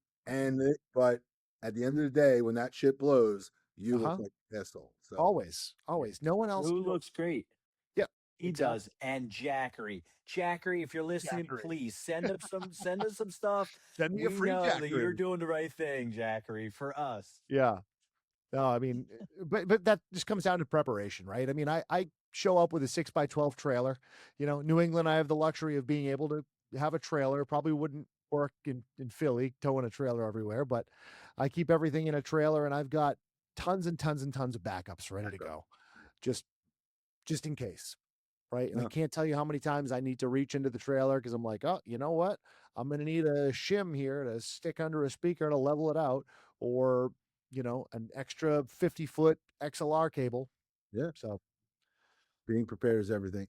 Speaker 1: but at the end of the day, when that shit blows, you look
Speaker 2: Uh-huh.
Speaker 1: like an asshole. So
Speaker 2: Always. No one else.
Speaker 3: Who looks great?
Speaker 2: Yep.
Speaker 3: He
Speaker 2: Exactly.
Speaker 3: does. And Jackery. Jackery, if you're listening,
Speaker 2: Jackery.
Speaker 3: please send us some stuff.
Speaker 2: Send me a
Speaker 3: We
Speaker 2: free
Speaker 3: know that you're
Speaker 2: Jackery.
Speaker 3: doing the right thing, Jackery, for us.
Speaker 2: Yeah. No, I mean, but that just comes down to preparation, right? I mean, I show up with a 6x12 trailer. You know, New England, I have the luxury of being able to have a trailer. Probably wouldn't work in Philly, towing a trailer everywhere, but I keep everything in a trailer, and I've got tons and tons and tons of backups ready to go, just in case, right? And I
Speaker 1: No.
Speaker 2: can't tell you how many times I need to reach into the trailer because I'm like, oh, you know what? I'm going to need a shim here to stick under a speaker to level it out, or an extra 50-foot XLR cable.
Speaker 1: Yeah.
Speaker 2: So
Speaker 1: Being prepared is everything.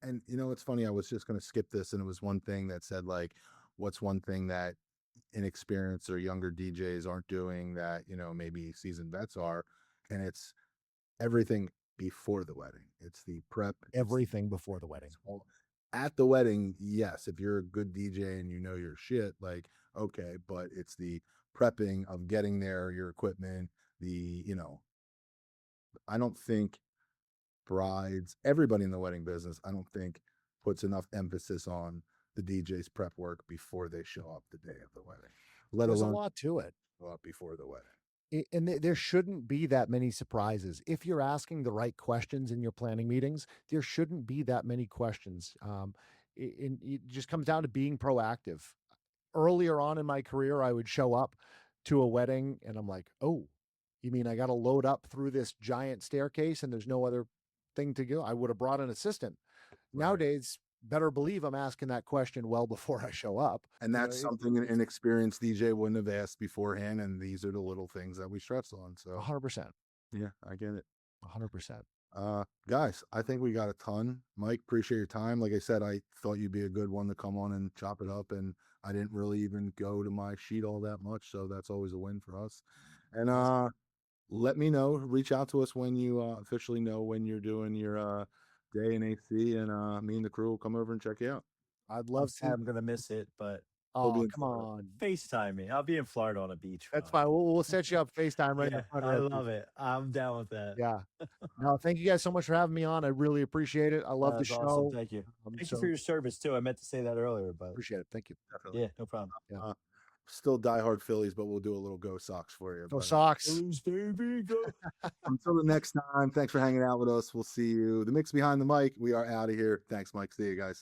Speaker 1: And it's funny, I was just going to skip this, and it was one thing that said, like, what's one thing that inexperienced or younger DJs aren't doing that, maybe seasoned vets are, and it's everything before the wedding. It's the prep.
Speaker 2: everything before the wedding.
Speaker 1: At the wedding, yes, if you're a good DJ and you know your shit, like, okay, but it's the prepping of getting there, your equipment, I don't think brides, everybody in the wedding business, I don't think puts enough emphasis on the DJ's prep work before they show up the day of the wedding, let
Speaker 2: There's a
Speaker 1: alone
Speaker 2: lot to it.
Speaker 1: show up before the wedding.
Speaker 2: And there shouldn't be that many surprises. If you're asking the right questions in your planning meetings, there shouldn't be that many questions. It just comes down to being proactive. Earlier on in my career, I would show up to a wedding and I'm like, oh, you mean I got to load up through this giant staircase and there's no other thing to go? I would have brought an assistant.
Speaker 1: Right.
Speaker 2: Nowadays, better believe I'm asking that question well before I show up.
Speaker 1: And that's something an inexperienced DJ wouldn't have asked beforehand. And these are the little things that we stress on. So
Speaker 2: 100%.
Speaker 1: yeah, I get it.
Speaker 2: 100%.
Speaker 1: Guys, I think we got a ton. Mike, appreciate your time. Like I said, I thought you'd be a good one to come on and chop it up, and I didn't really even go to my sheet all that much, so that's always a win for us. And let me know, reach out to us when you officially know when you're doing your day in AC, and me and the crew will come over and check you out.
Speaker 2: I'd love to.
Speaker 3: I'm gonna miss it, but
Speaker 2: Oh, come on.
Speaker 3: FaceTime me. I'll be in Florida on a beach.
Speaker 2: That's fine. We'll set you up FaceTime right in
Speaker 3: Yeah,
Speaker 2: front of
Speaker 3: I
Speaker 2: our
Speaker 3: love
Speaker 2: booth.
Speaker 3: it. I'm down with that.
Speaker 2: Yeah. No, thank you guys so much for having me on. I really appreciate it. I love the
Speaker 3: That's
Speaker 2: show.
Speaker 3: awesome. Thank you. Thank you for your service too. I meant to say that earlier, but
Speaker 2: Appreciate it. Thank you.
Speaker 1: Definitely.
Speaker 3: yeah, no problem.
Speaker 2: Yeah.
Speaker 1: Still diehard Phillies, but we'll do a little Go Sox for you.
Speaker 2: Go Sox.
Speaker 3: Phillies, baby, go.
Speaker 1: Until the next time, thanks for hanging out with us. We'll see you. The Mix Behind the Mic. We are out of here. Thanks, Mike. See you guys.